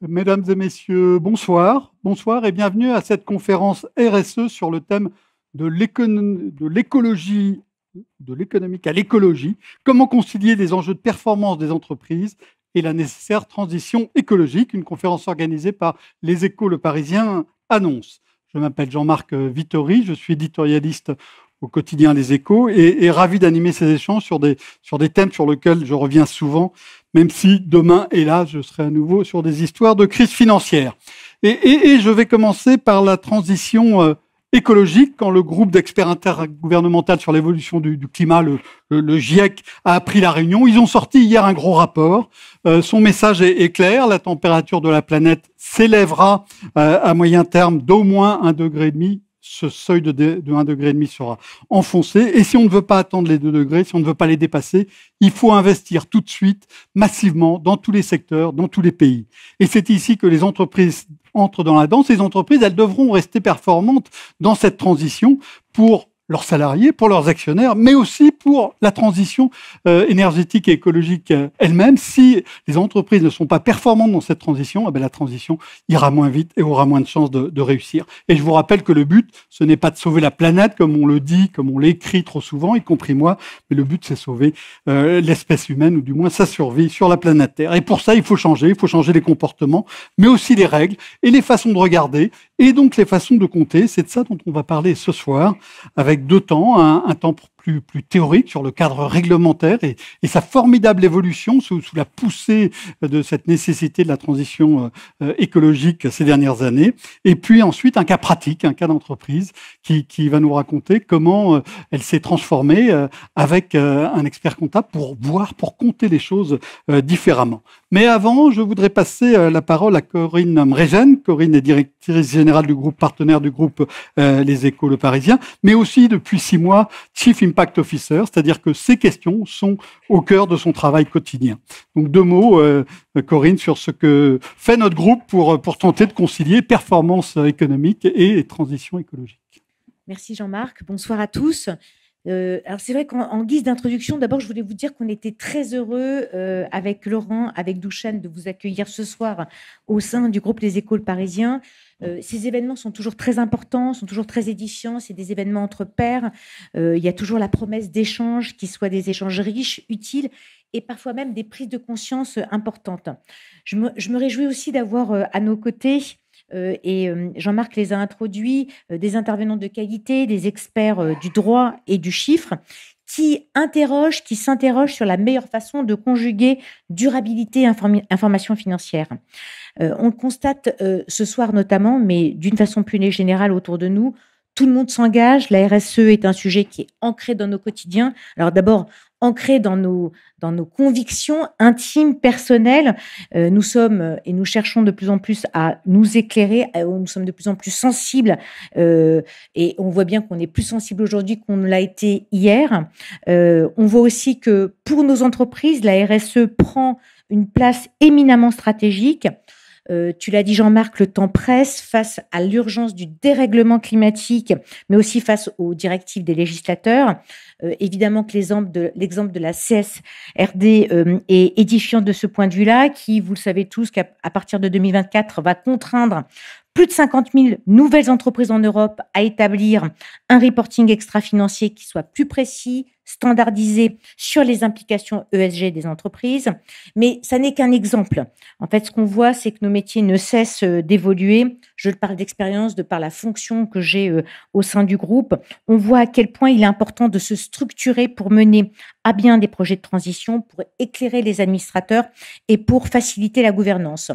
Mesdames et messieurs, bonsoir. Bonsoir et bienvenue à cette conférence RSE sur le thème de l'écologie, de l'économique à l'écologie, comment concilier les enjeux de performance des entreprises et la nécessaire transition écologique, une conférence organisée par Les Échos Le Parisien annonce. Je m'appelle Jean-Marc Vittori, je suis éditorialiste au quotidien Les Échos et ravi d'animer ces échanges sur des thèmes sur lesquels je reviens souvent, même si demain, hélas, je serai à nouveau sur des histoires de crise financière. Et je vais commencer par la transition écologique, quand le groupe d'experts intergouvernemental sur l'évolution du climat, le GIEC, a appris la réunion. Ils ont sorti hier un gros rapport. Son message est clair, la température de la planète s'élèvera à moyen terme d'au moins 1,5 degré. Ce seuil de 1,5 degré sera enfoncé. Et si on ne veut pas attendre les 2 degrés, si on ne veut pas les dépasser, il faut investir tout de suite, massivement, dans tous les secteurs, dans tous les pays. Et c'est ici que les entreprises entrent dans la danse. Les entreprises, elles devront rester performantes dans cette transition pour leurs salariés, pour leurs actionnaires, mais aussi pour la transition énergétique et écologique elle-même. Si les entreprises ne sont pas performantes dans cette transition, la transition ira moins vite et aura moins de chances de réussir. Et je vous rappelle que le but, ce n'est pas de sauver la planète, comme on le dit, comme on l'écrit trop souvent, y compris moi, mais le but, c'est sauver l'espèce humaine, ou du moins sa survie sur la planète Terre. Et pour ça, il faut changer les comportements, mais aussi les règles et les façons de regarder, et donc les façons de compter. C'est de ça dont on va parler ce soir, avec 2 temps, un temps plus théorique sur le cadre réglementaire et sa formidable évolution sous la poussée de cette nécessité de la transition écologique ces dernières années. Et puis ensuite, un cas pratique, un cas d'entreprise qui va nous raconter comment elle s'est transformée avec un expert comptable pour compter les choses différemment. Mais avant, je voudrais passer la parole à Corinne Mregen. Corinne est directrice générale du groupe partenaire du groupe Les Échos Le Parisien, mais aussi depuis 6 mois, Chief Impact Officer, c'est-à-dire que ces questions sont au cœur de son travail quotidien. Donc 2 mots, Corinne, sur ce que fait notre groupe pour tenter de concilier performance économique et transition écologique. Merci Jean-Marc, bonsoir à tous. Alors c'est vrai qu'en guise d'introduction, d'abord je voulais vous dire qu'on était très heureux avec Laurent, avec Douchen, de vous accueillir ce soir au sein du groupe Les Échos Le Parisien. Ces événements sont toujours très importants, sont toujours très édifiants, c'est des événements entre pairs. Il y a toujours la promesse d'échanges, qui soient des échanges riches, utiles et parfois même des prises de conscience importantes. Je me réjouis aussi d'avoir à nos côtés et Jean-Marc les a introduits, des intervenants de qualité, des experts du droit et du chiffre, qui s'interrogent sur la meilleure façon de conjuguer durabilité et information financière. On le constate ce soir notamment, mais d'une façon plus générale autour de nous, tout le monde s'engage. La RSE est un sujet qui est ancré dans nos quotidiens. Alors d'abord, ancré dans nos convictions intimes, personnelles. Nous sommes et nous cherchons de plus en plus à nous éclairer. Nous sommes de plus en plus sensibles et on voit bien qu'on est plus sensible aujourd'hui qu'on ne l'a été hier. On voit aussi que pour nos entreprises, la RSE prend une place éminemment stratégique. Tu l'as dit Jean-Marc, le temps presse face à l'urgence du dérèglement climatique, mais aussi face aux directives des législateurs. Évidemment que l'exemple de la CSRD est édifiant de ce point de vue-là, qui, vous le savez tous, qu'à partir de 2024, va contraindre plus de 50 000 nouvelles entreprises en Europe à établir un reporting extra-financier qui soit plus précis, standardisé sur les implications ESG des entreprises. Mais ça n'est qu'un exemple. En fait, ce qu'on voit, c'est que nos métiers ne cessent d'évoluer. Je parle d'expérience, de par la fonction que j'ai au sein du groupe. On voit à quel point il est important de se structurer pour mener à bien des projets de transition, pour éclairer les administrateurs et pour faciliter la gouvernance.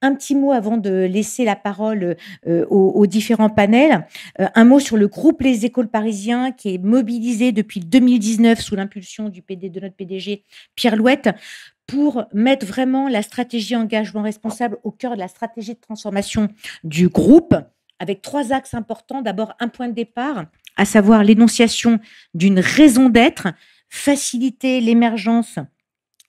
Un petit mot avant de laisser la parole aux différents panels. Un mot sur le groupe Les Échos Le Parisien qui est mobilisé depuis 2019 sous l'impulsion de notre PDG Pierre Louette pour mettre vraiment la stratégie engagement responsable au cœur de la stratégie de transformation du groupe avec 3 axes importants. D'abord, un point de départ, à savoir l'énonciation d'une raison d'être, faciliter l'émergence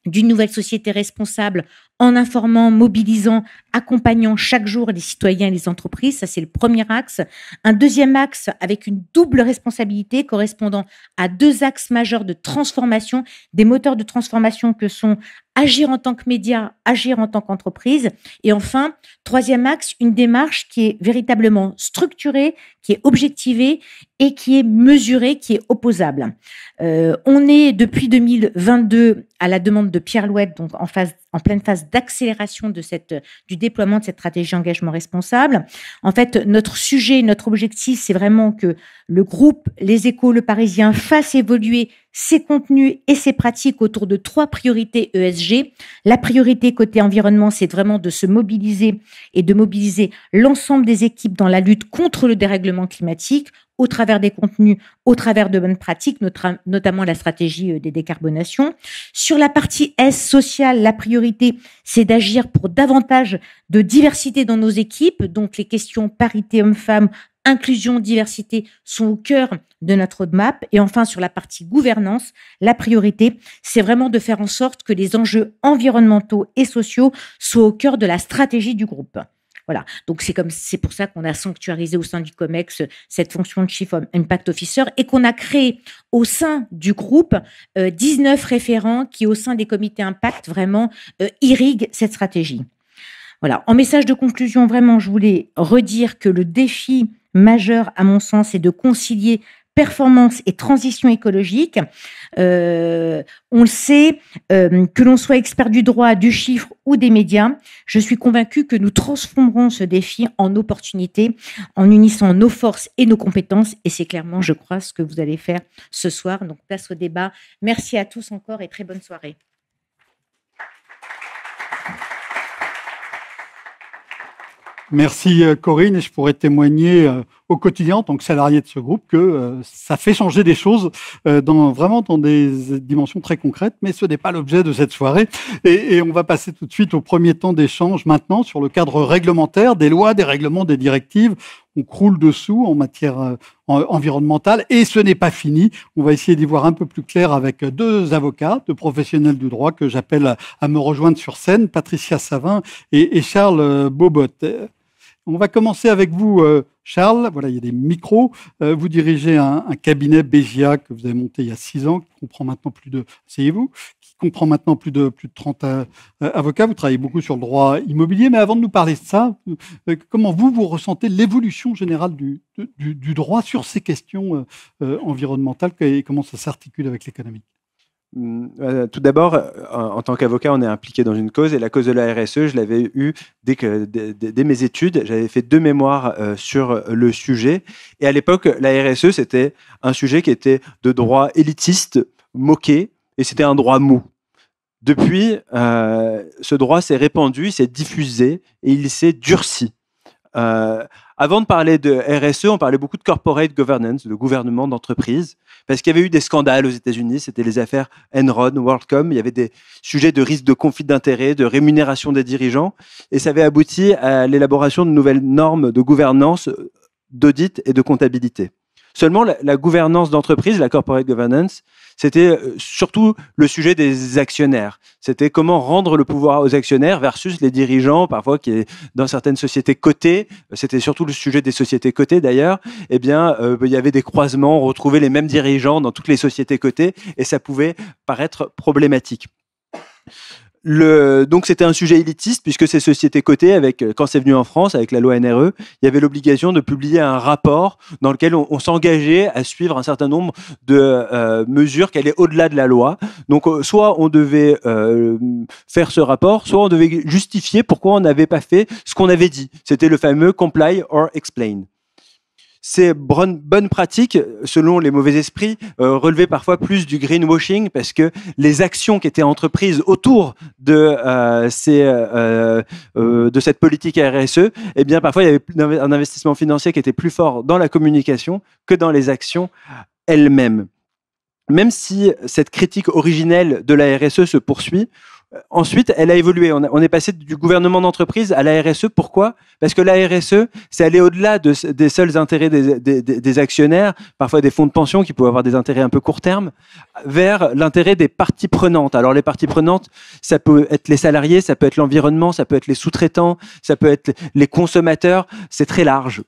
d'une nouvelle société responsable en informant, mobilisant, accompagnant chaque jour les citoyens et les entreprises. Ça, c'est le premier axe. Un deuxième axe avec une double responsabilité correspondant à 2 axes majeurs de transformation, des moteurs de transformation que sont agir en tant que média, agir en tant qu'entreprise. Et enfin, troisième axe, une démarche qui est véritablement structurée, qui est objectivée et qui est mesurée, qui est opposable. On est depuis 2022 à la demande de Pierre Louette, donc en pleine phase d'accélération du déploiement de cette stratégie engagement responsable. En fait, notre sujet, notre objectif, c'est vraiment que le groupe Les Échos, Le Parisien fasse évoluer ses contenus et ses pratiques autour de 3 priorités ESG. La priorité côté environnement, c'est vraiment de se mobiliser et de mobiliser l'ensemble des équipes dans la lutte contre le dérèglement climatique au travers des contenus, au travers de bonnes pratiques, notamment la stratégie des décarbonations. Sur la partie S, sociale, la priorité, c'est d'agir pour davantage de diversité dans nos équipes. Donc, les questions parité hommes-femmes, inclusion, diversité sont au cœur de notre roadmap. Et enfin, sur la partie gouvernance, la priorité, c'est vraiment de faire en sorte que les enjeux environnementaux et sociaux soient au cœur de la stratégie du groupe. Voilà. Donc, c'est pour ça qu'on a sanctuarisé au sein du COMEX cette fonction de Chief Impact Officer et qu'on a créé au sein du groupe 19 référents qui, au sein des comités impact, vraiment irriguent cette stratégie. Voilà. En message de conclusion, vraiment, je voulais redire que le défi majeur, à mon sens, est de concilier performance et transition écologique. On le sait, que l'on soit expert du droit, du chiffre ou des médias, je suis convaincue que nous transformerons ce défi en opportunité en unissant nos forces et nos compétences. Et c'est clairement, je crois, ce que vous allez faire ce soir. Donc, place au débat. Merci à tous encore et très bonne soirée. Merci Corinne, et je pourrais témoigner au quotidien en tant que salarié de ce groupe que ça fait changer des choses vraiment dans des dimensions très concrètes, mais ce n'est pas l'objet de cette soirée. Et on va passer tout de suite au premier temps d'échange maintenant sur le cadre réglementaire, des lois, des règlements, des directives. On croule dessous en matière environnementale et ce n'est pas fini. On va essayer d'y voir un peu plus clair avec 2 avocats, 2 professionnels du droit que j'appelle à me rejoindre sur scène, Patricia Savin et Charles Bobot. On va commencer avec vous, Charles. Voilà, il y a des micros. Vous dirigez un cabinet Bégia que vous avez monté il y a 6 ans, qui comprend maintenant asseyez-vous, qui comprend maintenant plus de 30 avocats. Vous travaillez beaucoup sur le droit immobilier, mais avant de nous parler de ça, comment vous ressentez l'évolution générale du droit sur ces questions environnementales et comment ça s'articule avec l'économie? Tout d'abord, en tant qu'avocat, on est impliqué dans une cause et la cause de la RSE, je l'avais eue dès mes études. J'avais fait 2 mémoires sur le sujet et à l'époque, la RSE, c'était un sujet qui était de droit élitiste, moqué et c'était un droit mou. Depuis, ce droit s'est répandu, il s'est diffusé et il s'est durci. Avant de parler de RSE, on parlait beaucoup de corporate governance, de gouvernement d'entreprise, parce qu'il y avait eu des scandales aux États-Unis, c'était les affaires Enron, WorldCom, il y avait des sujets de risque de conflit d'intérêts, de rémunération des dirigeants, et ça avait abouti à l'élaboration de nouvelles normes de gouvernance, d'audit et de comptabilité. Seulement, la gouvernance d'entreprise, la corporate governance, c'était surtout le sujet des actionnaires. C'était comment rendre le pouvoir aux actionnaires versus les dirigeants, parfois qui est dans certaines sociétés cotées. C'était surtout le sujet des sociétés cotées d'ailleurs. Eh bien, il y avait des croisements, on retrouvait les mêmes dirigeants dans toutes les sociétés cotées et ça pouvait paraître problématique. Donc c'était un sujet élitiste puisque ces sociétés cotées, quand c'est venu en France avec la loi NRE, il y avait l'obligation de publier un rapport dans lequel on s'engageait à suivre un certain nombre de mesures qui allaient au-delà de la loi. Donc soit on devait faire ce rapport, soit on devait justifier pourquoi on n'avait pas fait ce qu'on avait dit. C'était le fameux comply or explain. Ces bonnes pratiques, selon les mauvais esprits, relevaient parfois plus du greenwashing parce que les actions qui étaient entreprises autour de cette politique RSE, eh bien parfois il y avait un investissement financier qui était plus fort dans la communication que dans les actions elles-mêmes. Même si cette critique originelle de la RSE se poursuit, Ensuite, elle a évolué. On est passé du gouvernement d'entreprise à la RSE. Pourquoi? Parce que la RSE, c'est aller au-delà des seuls intérêts des actionnaires, parfois des fonds de pension qui peuvent avoir des intérêts un peu court terme, vers l'intérêt des parties prenantes. Alors les parties prenantes, ça peut être les salariés, ça peut être l'environnement, ça peut être les sous-traitants, ça peut être les consommateurs. C'est très large.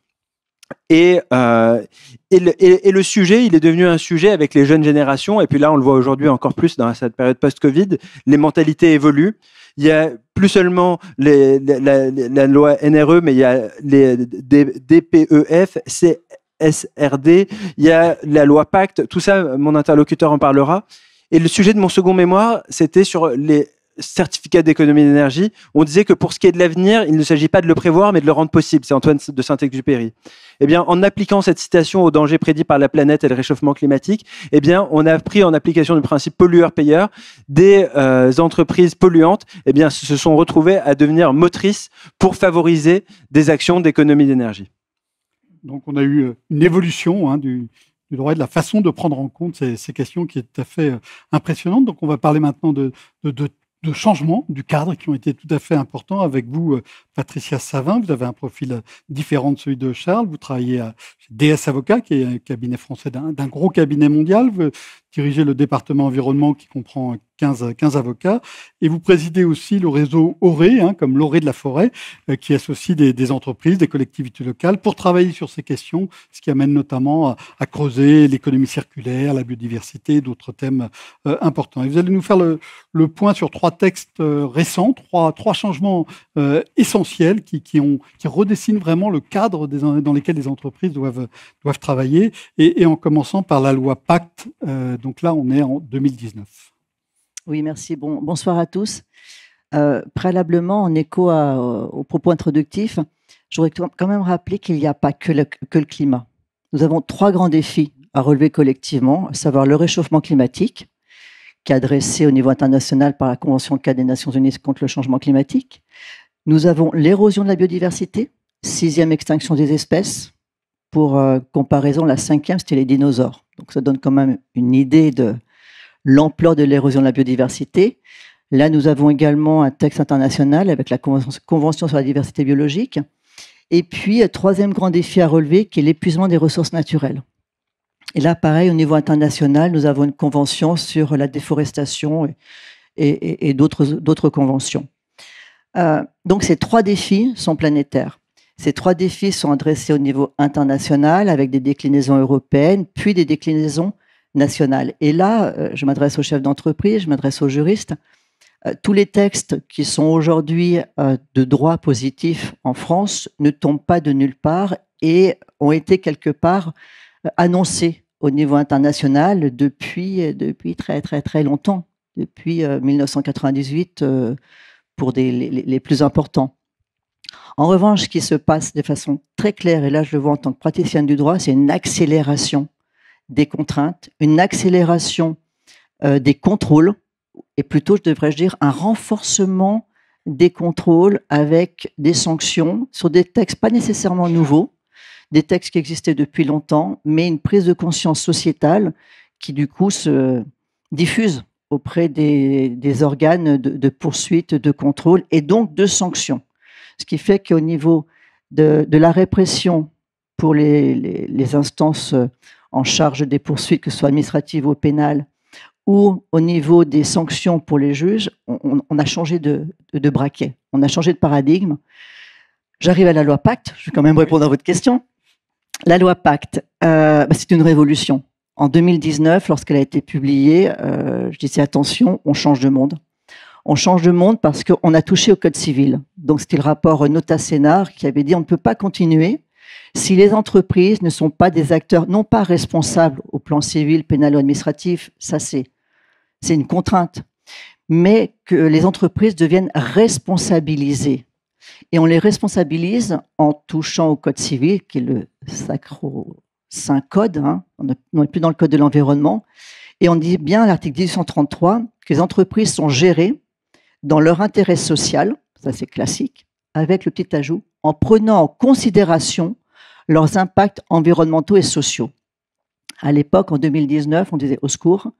Et le sujet, il est devenu un sujet avec les jeunes générations. Et puis là, on le voit aujourd'hui encore plus dans cette période post-Covid. Les mentalités évoluent. Il y a plus seulement la loi NRE, mais il y a les DPEF, CSRD, il y a la loi Pacte. Tout ça, mon interlocuteur en parlera. Et le sujet de mon second mémoire, c'était sur les certificat d'économie d'énergie. On disait que pour ce qui est de l'avenir, il ne s'agit pas de le prévoir, mais de le rendre possible. C'est Antoine de Saint-Exupéry. Eh bien, en appliquant cette citation aux dangers prédits par la planète et le réchauffement climatique, eh bien, on a pris en application du principe pollueur-payeur des entreprises polluantes, eh bien, se sont retrouvées à devenir motrices pour favoriser des actions d'économie d'énergie. Donc, on a eu une évolution du droit et de la façon de prendre en compte ces questions qui est tout à fait impressionnante. Donc, on va parler maintenant de changements du cadre qui ont été tout à fait importants. Avec vous, Patricia Savin, vous avez un profil différent de celui de Charles. Vous travaillez chez DS Avocats, qui est un cabinet français d'un gros cabinet mondial. Vous dirigez le département environnement qui comprend 15 avocats. Et vous présidez aussi le réseau ORE, comme l'ORE de la forêt, qui associe des entreprises, des collectivités locales pour travailler sur ces questions, ce qui amène notamment à creuser l'économie circulaire, la biodiversité, d'autres thèmes importants. Et vous allez nous faire le point sur 3 textes récents, trois changements essentiels qui redessinent vraiment le cadre dans lesquels les entreprises doivent travailler, et en commençant par la loi Pacte. Donc là, on est en 2019. Oui, merci. Bonsoir à tous. Préalablement, en écho au propos introductif, je voudrais quand même rappeler qu'il n'y a pas que le climat. Nous avons 3 grands défis à relever collectivement, à savoir le réchauffement climatique, qui est adressé au niveau international par la Convention-cadre des Nations Unies contre le changement climatique. Nous avons l'érosion de la biodiversité, 6e extinction des espèces. Pour comparaison, la 5e, c'était les dinosaures. Donc ça donne quand même une idée de l'ampleur de l'érosion de la biodiversité. Là, nous avons également un texte international avec la Convention sur la diversité biologique. Et puis, 3e grand défi à relever, qui est l'épuisement des ressources naturelles. Et là, pareil, au niveau international, nous avons une convention sur la déforestation et d'autres conventions. Donc, ces 3 défis sont planétaires. Ces 3 défis sont adressés au niveau international avec des déclinaisons européennes, puis des déclinaisons nationales. Et là, je m'adresse aux chefs d'entreprise, je m'adresse aux juristes. Tous les textes qui sont aujourd'hui de droit positif en France ne tombent pas de nulle part et ont été quelque part annoncés au niveau international depuis très, très, très longtemps, depuis 1998 pour les plus importants. En revanche, ce qui se passe de façon très claire, et là je le vois en tant que praticienne du droit, c'est une accélération des contraintes, une accélération des contrôles, et plutôt, devrais-je dire, un renforcement des contrôles avec des sanctions sur des textes pas nécessairement nouveaux, des textes qui existaient depuis longtemps, mais une prise de conscience sociétale qui, du coup, se diffuse auprès des organes de poursuite, de contrôle et donc de sanctions. Ce qui fait qu'au niveau de la répression pour les instances en charge des poursuites, que ce soit administratives ou pénales, ou au niveau des sanctions pour les juges, on a changé de braquet, on a changé de paradigme. J'arrive à la loi Pacte, je vais quand même répondre à votre question. La loi Pacte, c'est une révolution. En 2019, lorsqu'elle a été publiée, je disais attention, on change de monde. On change de monde parce qu'on a touché au Code civil. Donc c'était le rapport Nota-Sénard qui avait dit on ne peut pas continuer si les entreprises ne sont pas des acteurs, non pas responsables au plan civil, pénal ou administratif, ça c'est une contrainte, mais que les entreprises deviennent responsabilisées. Et on les responsabilise en touchant au Code civil, qui est le sacro-saint code, hein. On n'est plus dans le Code de l'environnement, et on dit bien à l'article 1833 que les entreprises sont gérées dans leur intérêt social, ça c'est classique, avec le petit ajout, en prenant en considération leurs impacts environnementaux et sociaux. À l'époque, en 2019, on disait au secours,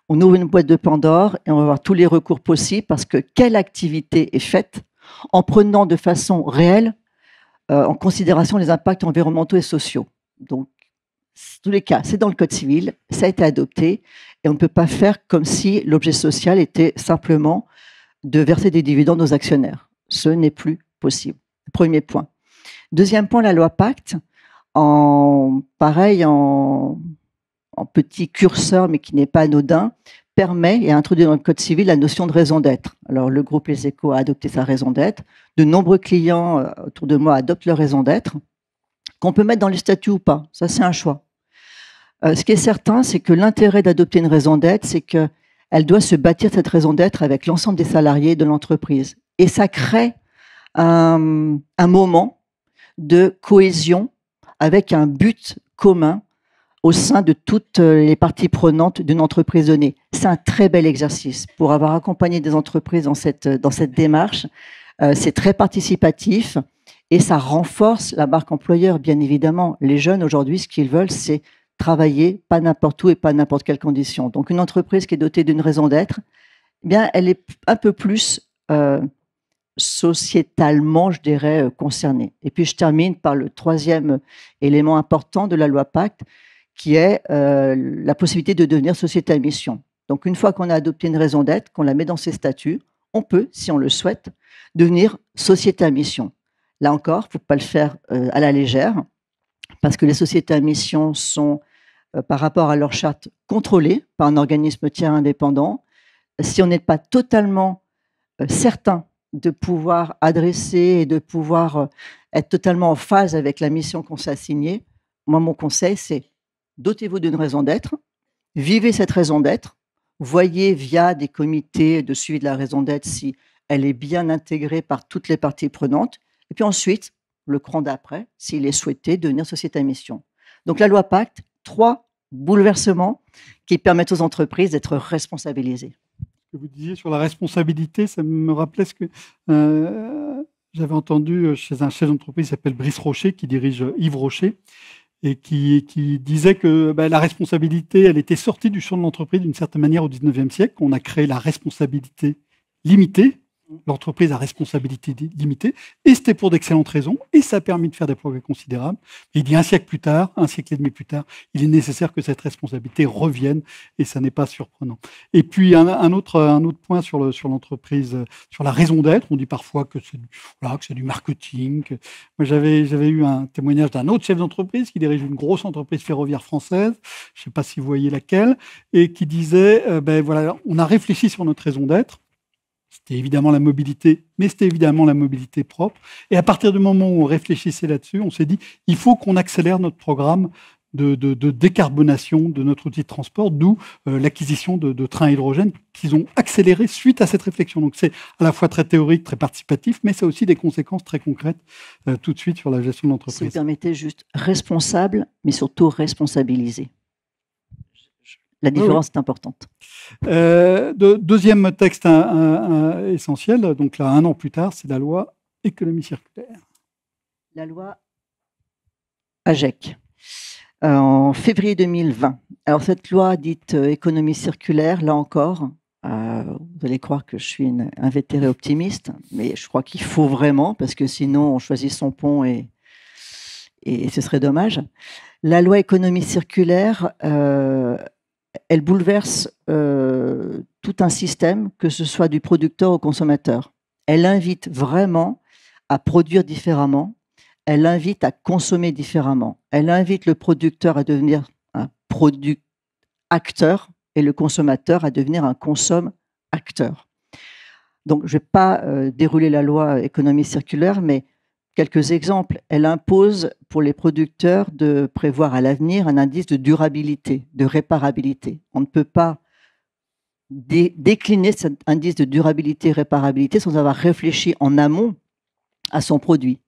On ouvre une boîte de Pandore et on va voir tous les recours possibles parce que quelle activité est faite en prenant de façon réelle en considération les impacts environnementaux et sociaux. Donc, en tous les cas, c'est dans le Code civil, ça a été adopté et on ne peut pas faire comme si l'objet social était simplement de verser des dividendes aux actionnaires. Ce n'est plus possible. Premier point. Deuxième point, la loi Pacte, pareil, en petit curseur, mais qui n'est pas anodin, permet et a introduit dans le Code civil la notion de raison d'être. Alors, le groupe Les Échos a adopté sa raison d'être. De nombreux clients autour de moi adoptent leur raison d'être, qu'on peut mettre dans les statuts ou pas. Ça, c'est un choix. Ce qui est certain, c'est que l'intérêt d'adopter une raison d'être, c'est qu'elle doit se bâtir, cette raison d'être, avec l'ensemble des salariés de l'entreprise. Et ça crée un moment de cohésion avec un but commun au sein de toutes les parties prenantes d'une entreprise donnée. C'est un très bel exercice. Pour avoir accompagné des entreprises dans cette démarche, c'est très participatif et ça renforce la marque employeur, bien évidemment. Les jeunes, aujourd'hui, ce qu'ils veulent, c'est travailler pas n'importe où et pas n'importe quelles conditions. Donc, une entreprise qui est dotée d'une raison d'être, eh bien, elle est un peu plus sociétalement, je dirais, concernée. Et puis, je termine par le troisième élément important de la loi Pacte, qui est la possibilité de devenir société à mission. Donc, une fois qu'on a adopté une raison d'être, qu'on la met dans ses statuts, on peut, si on le souhaite, devenir société à mission. Là encore, il ne faut pas le faire à la légère, parce que les sociétés à mission sont, par rapport à leur charte, contrôlées par un organisme tiers indépendant. Si on n'est pas totalement certain de pouvoir adresser et de pouvoir être totalement en phase avec la mission qu'on s'est assignée, moi, mon conseil, c'est dotez-vous d'une raison d'être, vivez cette raison d'être, voyez via des comités de suivi de la raison d'être si elle est bien intégrée par toutes les parties prenantes, et puis ensuite, le cran d'après, s'il est souhaité, devenir société à mission. Donc la loi Pacte, 3 bouleversements qui permettent aux entreprises d'être responsabilisées. Ce que vous disiez sur la responsabilité, ça me rappelait ce que j'avais entendu chez un chef d'entreprise qui s'appelle Brice Rocher, qui dirige Yves Rocher, et qui disait que la responsabilité, elle était sortie du champ de l'entreprise d'une certaine manière au 19e siècle. On a créé la responsabilité limitée, l'entreprise à responsabilité limitée, et c'était pour d'excellentes raisons, et ça a permis de faire des progrès considérables. Et il dit un siècle et demi plus tard, il est nécessaire que cette responsabilité revienne, et ça n'est pas surprenant. Et puis un autre point sur l'entreprise, sur la raison d'être. On dit parfois que c'est du marketing. Moi, j'avais eu un témoignage d'un autre chef d'entreprise qui dirige une grosse entreprise ferroviaire française, je ne sais pas si vous voyez laquelle, et qui disait, on a réfléchi sur notre raison d'être. C'était évidemment la mobilité, mais c'était évidemment la mobilité propre. Et à partir du moment où on réfléchissait là-dessus, on s'est dit, il faut qu'on accélère notre programme de décarbonation de notre outil de transport, d'où l'acquisition de trains à hydrogène qu'ils ont accéléré suite à cette réflexion. Donc c'est à la fois très théorique, très participatif, mais ça a aussi des conséquences très concrètes tout de suite sur la gestion de l'entreprise. Si vous permettez, juste responsable, mais surtout responsabilisé. La différence est importante. Deuxième texte essentiel, donc là, 1 an plus tard, c'est la loi économie circulaire. La loi AGEC, en février 2020. Alors cette loi dite économie circulaire, là encore, vous allez croire que je suis un invétéré optimiste, mais je crois qu'il faut vraiment, parce que sinon on choisit son pont et ce serait dommage. La loi économie circulaire, elle bouleverse tout un système, que ce soit du producteur au consommateur. Elle invite vraiment à produire différemment, elle invite à consommer différemment, elle invite le producteur à devenir un acteur et le consommateur à devenir un consomme-acteur. Donc, je ne vais pas dérouler la loi économie circulaire, mais quelques exemples. Elle impose pour les producteurs de prévoir à l'avenir un indice de durabilité, de réparabilité. On ne peut pas décliner cet indice de durabilité et réparabilité sans avoir réfléchi en amont à son produit.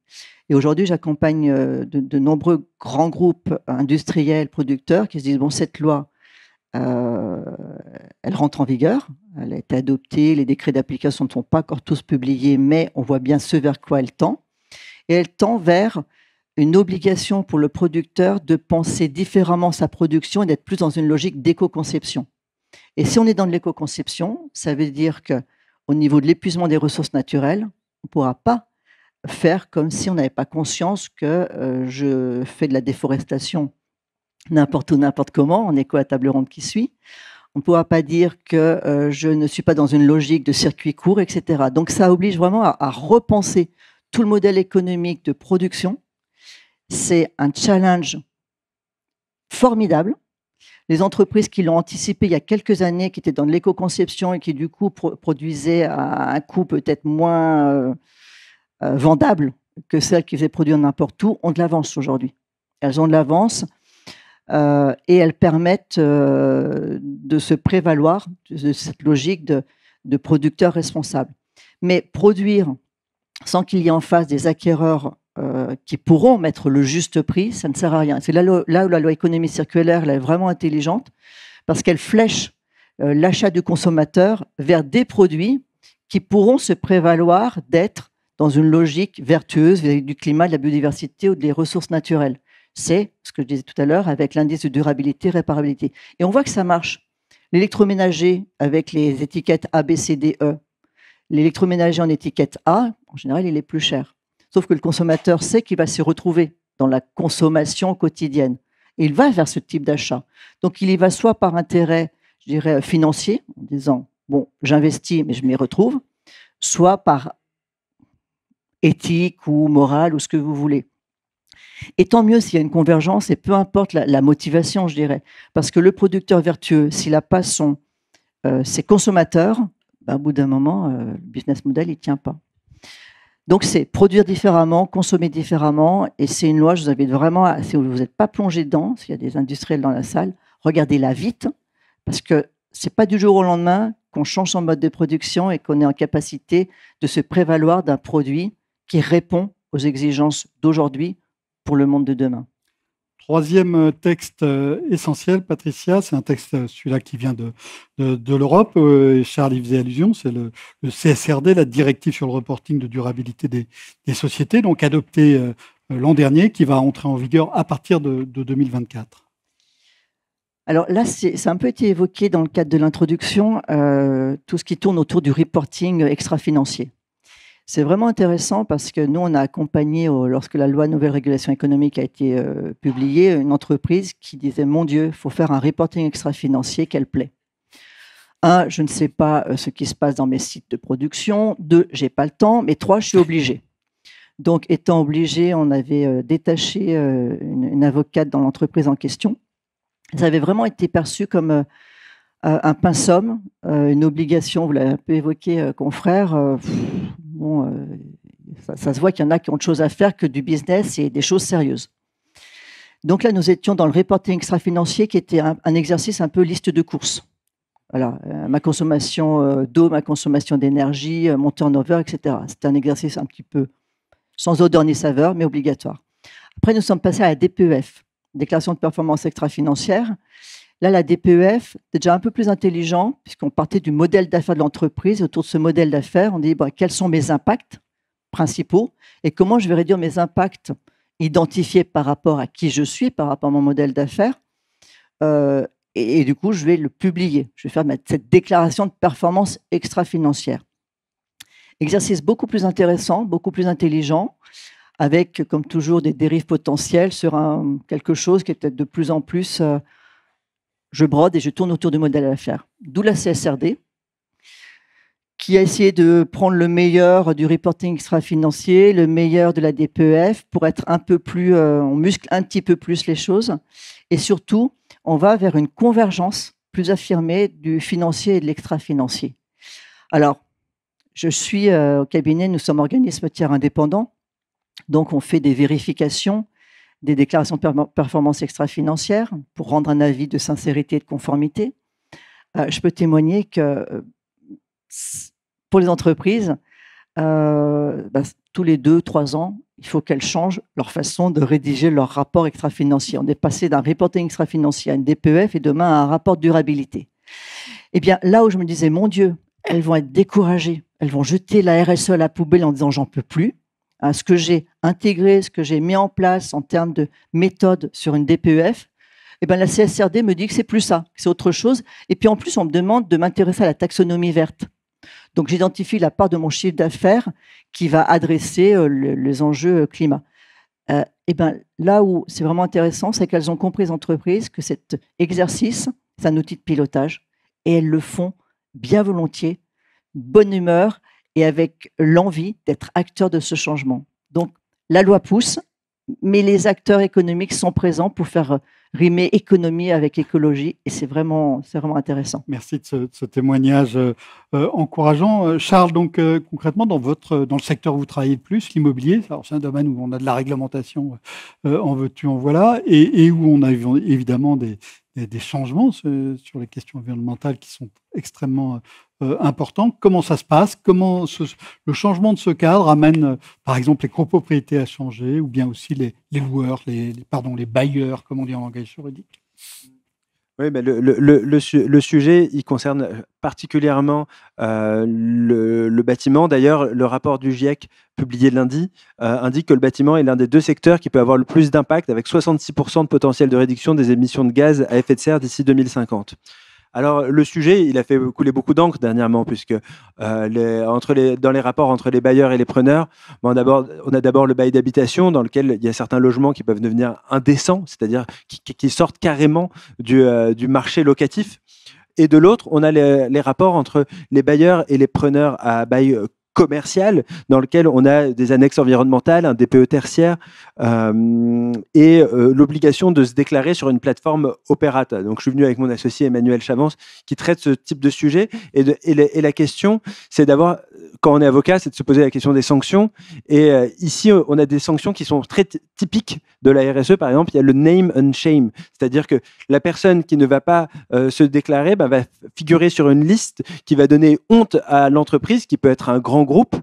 Et aujourd'hui, j'accompagne de nombreux grands groupes industriels, producteurs qui se disent, bon, cette loi, elle rentre en vigueur, elle a été adoptée, les décrets d'application ne sont pas encore tous publiés, mais on voit bien ce vers quoi elle tend. Et elle tend vers une obligation pour le producteur de penser différemment sa production et d'être plus dans une logique d'éco-conception. Et si on est dans de l'éco-conception, ça veut dire qu'au niveau de l'épuisement des ressources naturelles, on ne pourra pas faire comme si on n'avait pas conscience que je fais de la déforestation n'importe où, n'importe comment, en écho à table ronde qui suit. On ne pourra pas dire que je ne suis pas dans une logique de circuit court, etc. Donc ça oblige vraiment à repenser tout le modèle économique de production. C'est un challenge formidable. Les entreprises qui l'ont anticipé il y a quelques années, qui étaient dans l'éco-conception et qui du coup produisaient à un coût peut-être moins vendable que celles qui faisaient produire n'importe où, ont de l'avance aujourd'hui. Elles ont de l'avance et elles permettent de se prévaloir de cette logique de producteurs responsables. Mais produire sans qu'il y ait en face des acquéreurs qui pourront mettre le juste prix, ça ne sert à rien. C'est là où la loi économie circulaire elle est vraiment intelligente, parce qu'elle flèche l'achat du consommateur vers des produits qui pourront se prévaloir d'être dans une logique vertueuse vis-à-vis du climat, de la biodiversité ou des ressources naturelles. C'est ce que je disais tout à l'heure avec l'indice de durabilité, réparabilité. Et on voit que ça marche. L'électroménager avec les étiquettes A, B, C, D, E, l'électroménager en étiquette A, en général, il est plus cher. Sauf que le consommateur sait qu'il va se retrouver dans la consommation quotidienne. Et il va vers ce type d'achat. Donc, il y va soit par intérêt, je dirais, financier, en disant, bon, j'investis, mais je m'y retrouve, soit par éthique ou morale ou ce que vous voulez. Et tant mieux s'il y a une convergence, et peu importe la motivation, je dirais. Parce que le producteur vertueux, s'il n'a pas ses consommateurs, au bout d'un moment, le business model, il ne tient pas. Donc, c'est produire différemment, consommer différemment, et c'est une loi, je vous invite vraiment, si vous n'êtes pas plongé dedans, s'il y a des industriels dans la salle, regardez-la vite, parce que ce n'est pas du jour au lendemain qu'on change son mode de production et qu'on est en capacité de se prévaloir d'un produit qui répond aux exigences d'aujourd'hui pour le monde de demain. Troisième texte essentiel, Patricia, c'est un texte, celui-là qui vient de l'Europe. Charles y faisait allusion, c'est le CSRD, la directive sur le reporting de durabilité des sociétés, donc adoptée l'an dernier, qui va entrer en vigueur à partir de 2024. Alors là, ça a un peu été évoqué dans le cadre de l'introduction, tout ce qui tourne autour du reporting extra-financier. C'est vraiment intéressant parce que nous, on a accompagné, lorsque la loi Nouvelle Régulation économique a été publiée, une entreprise qui disait « Mon Dieu, il faut faire un reporting extra-financier, quelle plaît ». 1, je ne sais pas ce qui se passe dans mes sites de production. 2, je n'ai pas le temps. Mais 3, je suis obligé. Donc, étant obligé, on avait détaché une avocate dans l'entreprise en question. Ça avait vraiment été perçu comme un pinceau, une obligation, vous l'avez un peu évoqué, confrère. Ça se voit qu'il y en a qui ont autre chose à faire que du business et des choses sérieuses. Donc là, nous étions dans le reporting extra-financier qui était un exercice un peu liste de courses. Voilà, ma consommation d'eau, ma consommation d'énergie, mon turnover, etc. C'était un exercice un petit peu sans odeur ni saveur, mais obligatoire. Après, nous sommes passés à la DPEF, déclaration de performance extra-financière. Là, la DPEF, c'est déjà un peu plus intelligent, puisqu'on partait du modèle d'affaires de l'entreprise. Autour de ce modèle d'affaires, on dit quels sont mes impacts principaux et comment je vais réduire mes impacts identifiés par rapport à qui je suis, par rapport à mon modèle d'affaires. Et du coup, je vais le publier. Je vais faire cette déclaration de performance extra-financière. Exercice beaucoup plus intéressant, beaucoup plus intelligent, avec, comme toujours, des dérives potentielles sur quelque chose qui est peut-être de plus en plus... je brode et je tourne autour du modèle d'affaires. D'où la CSRD, qui a essayé de prendre le meilleur du reporting extra-financier, le meilleur de la DPEF, pour être un peu plus... on muscle un petit peu plus les choses. Et surtout, on va vers une convergence plus affirmée du financier et de l'extra-financier. Alors, je suis au cabinet, nous sommes organisme tiers indépendant, donc on fait des vérifications, des déclarations de performance extra-financière pour rendre un avis de sincérité et de conformité. Je peux témoigner que pour les entreprises, tous les 2-3 ans, il faut qu'elles changent leur façon de rédiger leur rapport extra-financier. On est passé d'un reporting extra-financier à une DPEF et demain à un rapport de durabilité. Eh bien, là où je me disais, mon Dieu, elles vont être découragées, elles vont jeter la RSE à la poubelle en disant, j'en peux plus. Ce que j'ai intégré, ce que j'ai mis en place en termes de méthode sur une DPEF, Eh ben, la CSRD me dit que c'est plus ça, que c'est autre chose. Et puis en plus, on me demande de m'intéresser à la taxonomie verte. Donc j'identifie la part de mon chiffre d'affaires qui va adresser les enjeux climat. Et ben, là où c'est vraiment intéressant, c'est qu'elles ont compris, les entreprises, que cet exercice, c'est un outil de pilotage. Et elles le font bien volontiers, bonne humeur et avec l'envie d'être acteurs de ce changement. Donc, la loi pousse, mais les acteurs économiques sont présents pour faire rimer économie avec écologie, et c'est vraiment intéressant. Merci de ce témoignage encourageant. Charles, donc concrètement, dans le secteur où vous travaillez le plus, l'immobilier, c'est un domaine où on a de la réglementation, en veux-tu, en voilà, et où on a évidemment des changements sur les questions environnementales qui sont extrêmement importants. Comment ça se passe? Comment le changement de ce cadre amène, par exemple, les copropriétés à changer, ou bien aussi les loueurs, les bailleurs, comme on dit en langage juridique? Oui, ben le sujet, il concerne particulièrement le bâtiment. D'ailleurs, le rapport du GIEC publié lundi indique que le bâtiment est l'un des 2 secteurs qui peut avoir le plus d'impact, avec 66% de potentiel de réduction des émissions de gaz à effet de serre d'ici 2050. Alors, le sujet, il a fait couler beaucoup d'encre dernièrement, puisque dans les rapports entre les bailleurs et les preneurs, on a d'abord le bail d'habitation, dans lequel il y a certains logements qui peuvent devenir indécents, c'est-à-dire qui sortent carrément du marché locatif. Et de l'autre, on a les rapports entre les bailleurs et les preneurs à bail commercial, dans lequel on a des annexes environnementales, un DPE tertiaire et l'obligation de se déclarer sur une plateforme Operata. Donc, je suis venu avec mon associé Emmanuel Chavance qui traite ce type de sujet. Et la question, c'est d'avoir, quand on est avocat, c'est de se poser la question des sanctions. Et ici, on a des sanctions qui sont très typiques de la RSE. Par exemple, il y a le name and shame, c'est-à-dire que la personne qui ne va pas se déclarer va figurer sur une liste qui va donner honte à l'entreprise, qui peut être un grand groupe,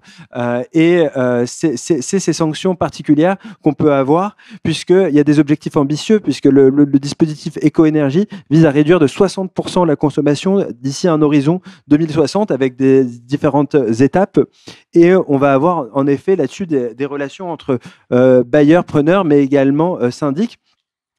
c'est ces sanctions particulières qu'on peut avoir, puisqu'il y a des objectifs ambitieux, puisque le dispositif éco-énergie vise à réduire de 60% la consommation d'ici un horizon 2060, avec des différentes étapes. Et on va avoir en effet là-dessus des relations entre bailleurs, preneurs, mais également syndics.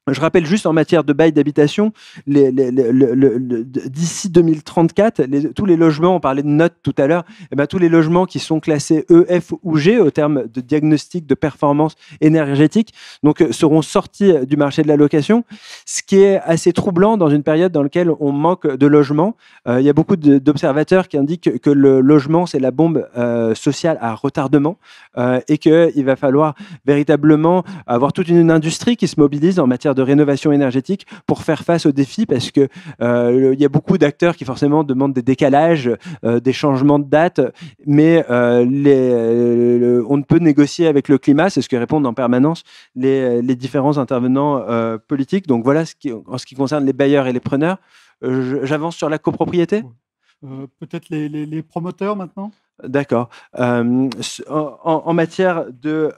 Je rappelle juste en matière de bail d'habitation, d'ici 2034, tous les logements, on parlait de notes tout à l'heure, tous les logements qui sont classés E, F ou G au terme de diagnostic de performance énergétique, donc seront sortis du marché de la location, ce qui est assez troublant dans une période dans laquelle on manque de logements. Il y a beaucoup d'observateurs qui indiquent que le logement, c'est la bombe sociale à retardement et qu'il va falloir véritablement avoir toute une industrie qui se mobilise en matière de rénovation énergétique pour faire face aux défis, parce que il y a beaucoup d'acteurs qui forcément demandent des décalages, des changements de date, mais on ne peut négocier avec le climat, c'est ce que répondent en permanence les différents intervenants politiques. Donc voilà en ce qui concerne les bailleurs et les preneurs. J'avance sur la copropriété. Peut-être les promoteurs maintenant. D'accord. En matière de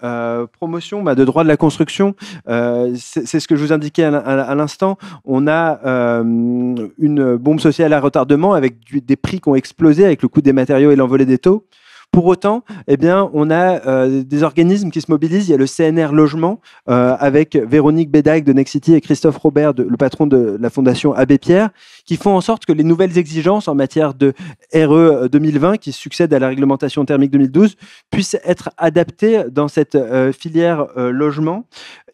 promotion, de droit de la construction, c'est ce que je vous indiquais à l'instant. On a une bombe sociale à retardement avec des prix qui ont explosé avec le coût des matériaux et l'envolée des taux. Pour autant, on a des organismes qui se mobilisent. Il y a le CNR Logement avec Véronique Bédac de Nexity et Christophe Robert, le patron de la Fondation Abbé Pierre, qui font en sorte que les nouvelles exigences en matière de RE 2020, qui succèdent à la réglementation thermique 2012, puissent être adaptées dans cette filière logement.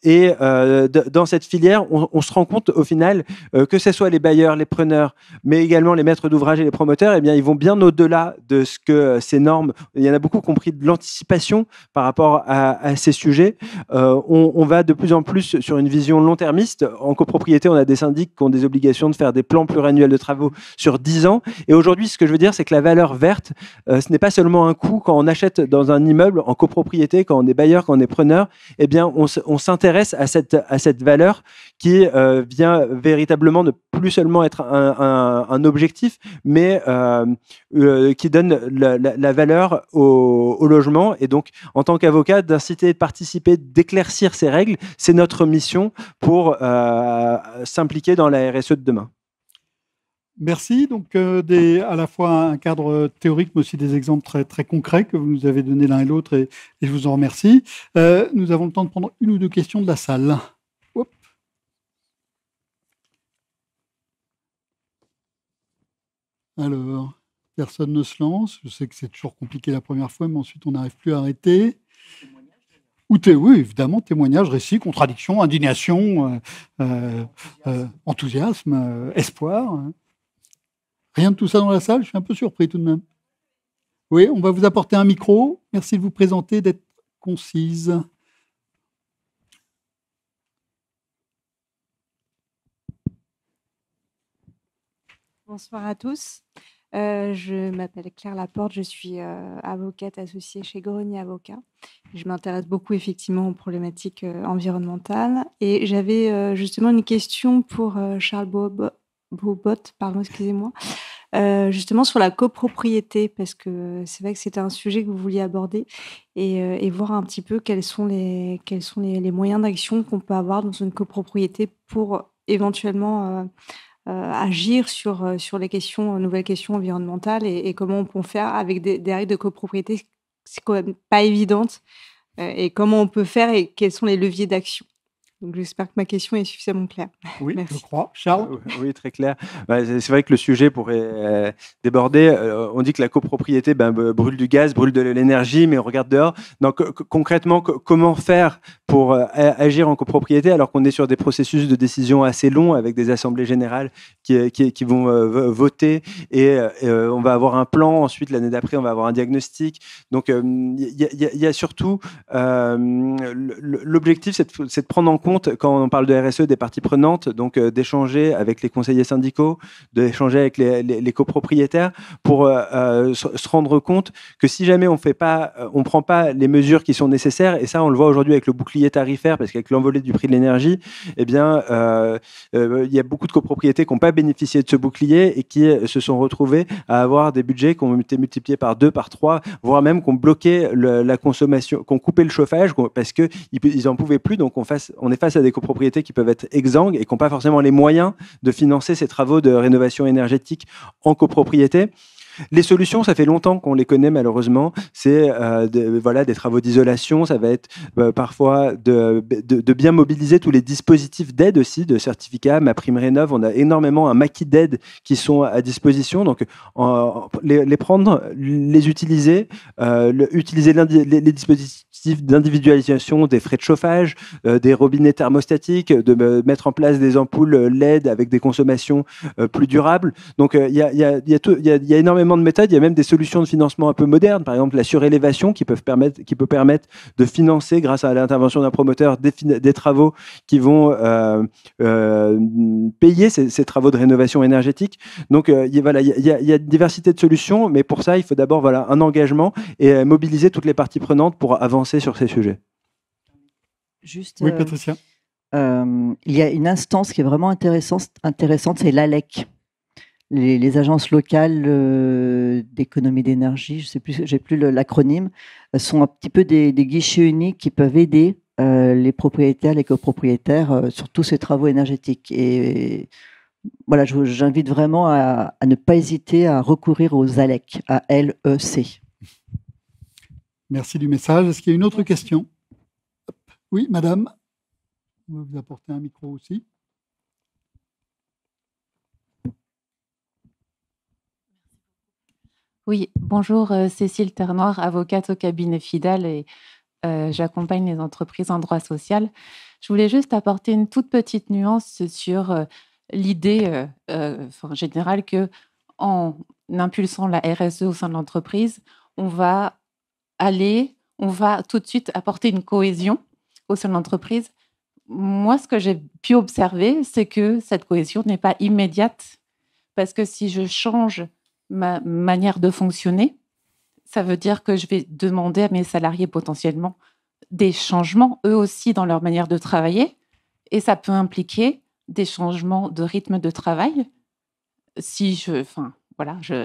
Et dans cette filière, on se rend compte au final que ce soit les bailleurs, les preneurs, mais également les maîtres d'ouvrage et les promoteurs, ils vont bien au-delà de ce que ces normes. Il y en a beaucoup qui ont pris de l'anticipation par rapport à ces sujets. On va de plus en plus sur une vision long-termiste. En copropriété, on a des syndics qui ont des obligations de faire des plans pluriannuels de travaux sur 10 ans. Et aujourd'hui, ce que je veux dire, c'est que la valeur verte, ce n'est pas seulement un coût quand on achète dans un immeuble en copropriété, quand on est bailleur, quand on est preneur. On s'intéresse à cette valeur qui vient véritablement ne plus seulement être un objectif, mais qui donne la valeur au logement. Et donc, en tant qu'avocat, d'inciter, de participer, d'éclaircir ces règles, c'est notre mission pour s'impliquer dans la RSE de demain. Merci. Donc, à la fois un cadre théorique, mais aussi des exemples très, très concrets que vous nous avez donnés l'un et l'autre, et je vous en remercie. Nous avons le temps de prendre une ou deux questions de la salle. Hop. Alors, personne ne se lance. Je sais que c'est toujours compliqué la première fois, mais ensuite on n'arrive plus à arrêter. Oui, évidemment, témoignage, récit, contradiction, indignation, enthousiasme, espoir. Hein. Rien de tout ça dans la salle, je suis un peu surpris tout de même. Oui, on va vous apporter un micro. Merci de vous présenter, d'être concise. Bonsoir à tous. Je m'appelle Claire Laporte, je suis avocate associée chez Grenier Avocats. Je m'intéresse beaucoup effectivement aux problématiques environnementales et j'avais justement une question pour Charles Bobot, pardon, excusez-moi, justement sur la copropriété, parce que c'est vrai que c'était un sujet que vous vouliez aborder et voir un petit peu quels sont les moyens d'action qu'on peut avoir dans une copropriété pour éventuellement agir sur les questions, nouvelles questions environnementales et comment on peut faire avec des règles de copropriété, c'est quand même pas évidente, et comment on peut faire et quels sont les leviers d'action. Donc j'espère que ma question est suffisamment claire. Oui, Merci. je crois. Charles? Oui, très clair. C'est vrai que le sujet pourrait déborder. On dit que la copropriété brûle du gaz, brûle de l'énergie, mais on regarde dehors. Donc, concrètement, comment faire pour agir en copropriété alors qu'on est sur des processus de décision assez longs avec des assemblées générales qui vont voter et on va avoir un plan. Ensuite, l'année d'après, on va avoir un diagnostic. Donc, il y a surtout l'objectif, c'est de prendre en compte, quand on parle de RSE, des parties prenantes, donc d'échanger avec les conseillers syndicaux, d'échanger avec les copropriétaires pour se rendre compte que si jamais on prend pas les mesures qui sont nécessaires, et ça on le voit aujourd'hui avec le bouclier tarifaire, parce qu'avec l'envolée du prix de l'énergie, eh bien, il y a beaucoup de copropriétés qui n'ont pas bénéficié de ce bouclier et qui se sont retrouvées à avoir des budgets qui ont été multipliés par 2, par 3, voire même qui ont bloqué la consommation, qui ont coupé le chauffage parce qu'ils n'en pouvaient plus. Donc on est face à des copropriétés qui peuvent être exsangues et qui n'ont pas forcément les moyens de financer ces travaux de rénovation énergétique en copropriété. Les solutions, ça fait longtemps qu'on les connaît malheureusement. C'est des travaux d'isolation. Ça va être parfois de bien mobiliser tous les dispositifs d'aide aussi, de certificats, MaPrimeRénov'. On a énormément un maquis d'aide qui sont à disposition. Donc, les prendre, les utiliser, utiliser les dispositifs d'individualisation des frais de chauffage, des robinets thermostatiques, de mettre en place des ampoules LED avec des consommations plus durables. Donc, il y a énormément de méthodes. Il y a même des solutions de financement un peu modernes, par exemple la surélévation qui peut permettre de financer, grâce à l'intervention d'un promoteur, des travaux qui vont payer ces travaux de rénovation énergétique. Donc, il y a une diversité de solutions, mais pour ça, il faut d'abord un engagement et mobiliser toutes les parties prenantes pour avancer sur ces sujets. Juste, oui, Patricia. Il y a une instance qui est vraiment intéressante, c'est l'ALEC. Les agences locales d'économie d'énergie, je sais plus, j'ai plus l'acronyme, sont un petit peu des guichets uniques qui peuvent aider les propriétaires, les copropriétaires sur tous ces travaux énergétiques. Et voilà, j'invite vraiment à ne pas hésiter à recourir aux ALEC, A-L-E-C. Merci du message. Est-ce qu'il y a une autre question? Oui, madame. On va vous apporter un micro aussi. Oui, bonjour, Cécile Ternoir, avocate au cabinet Fidal et j'accompagne les entreprises en droit social. Je voulais juste apporter une toute petite nuance sur l'idée générale que en impulsant la RSE au sein de l'entreprise, on va tout de suite apporter une cohésion au sein de l'entreprise. Moi, ce que j'ai pu observer, c'est que cette cohésion n'est pas immédiate parce que si je change ma manière de fonctionner, ça veut dire que je vais demander à mes salariés potentiellement des changements, eux aussi, dans leur manière de travailler. Et ça peut impliquer des changements de rythme de travail.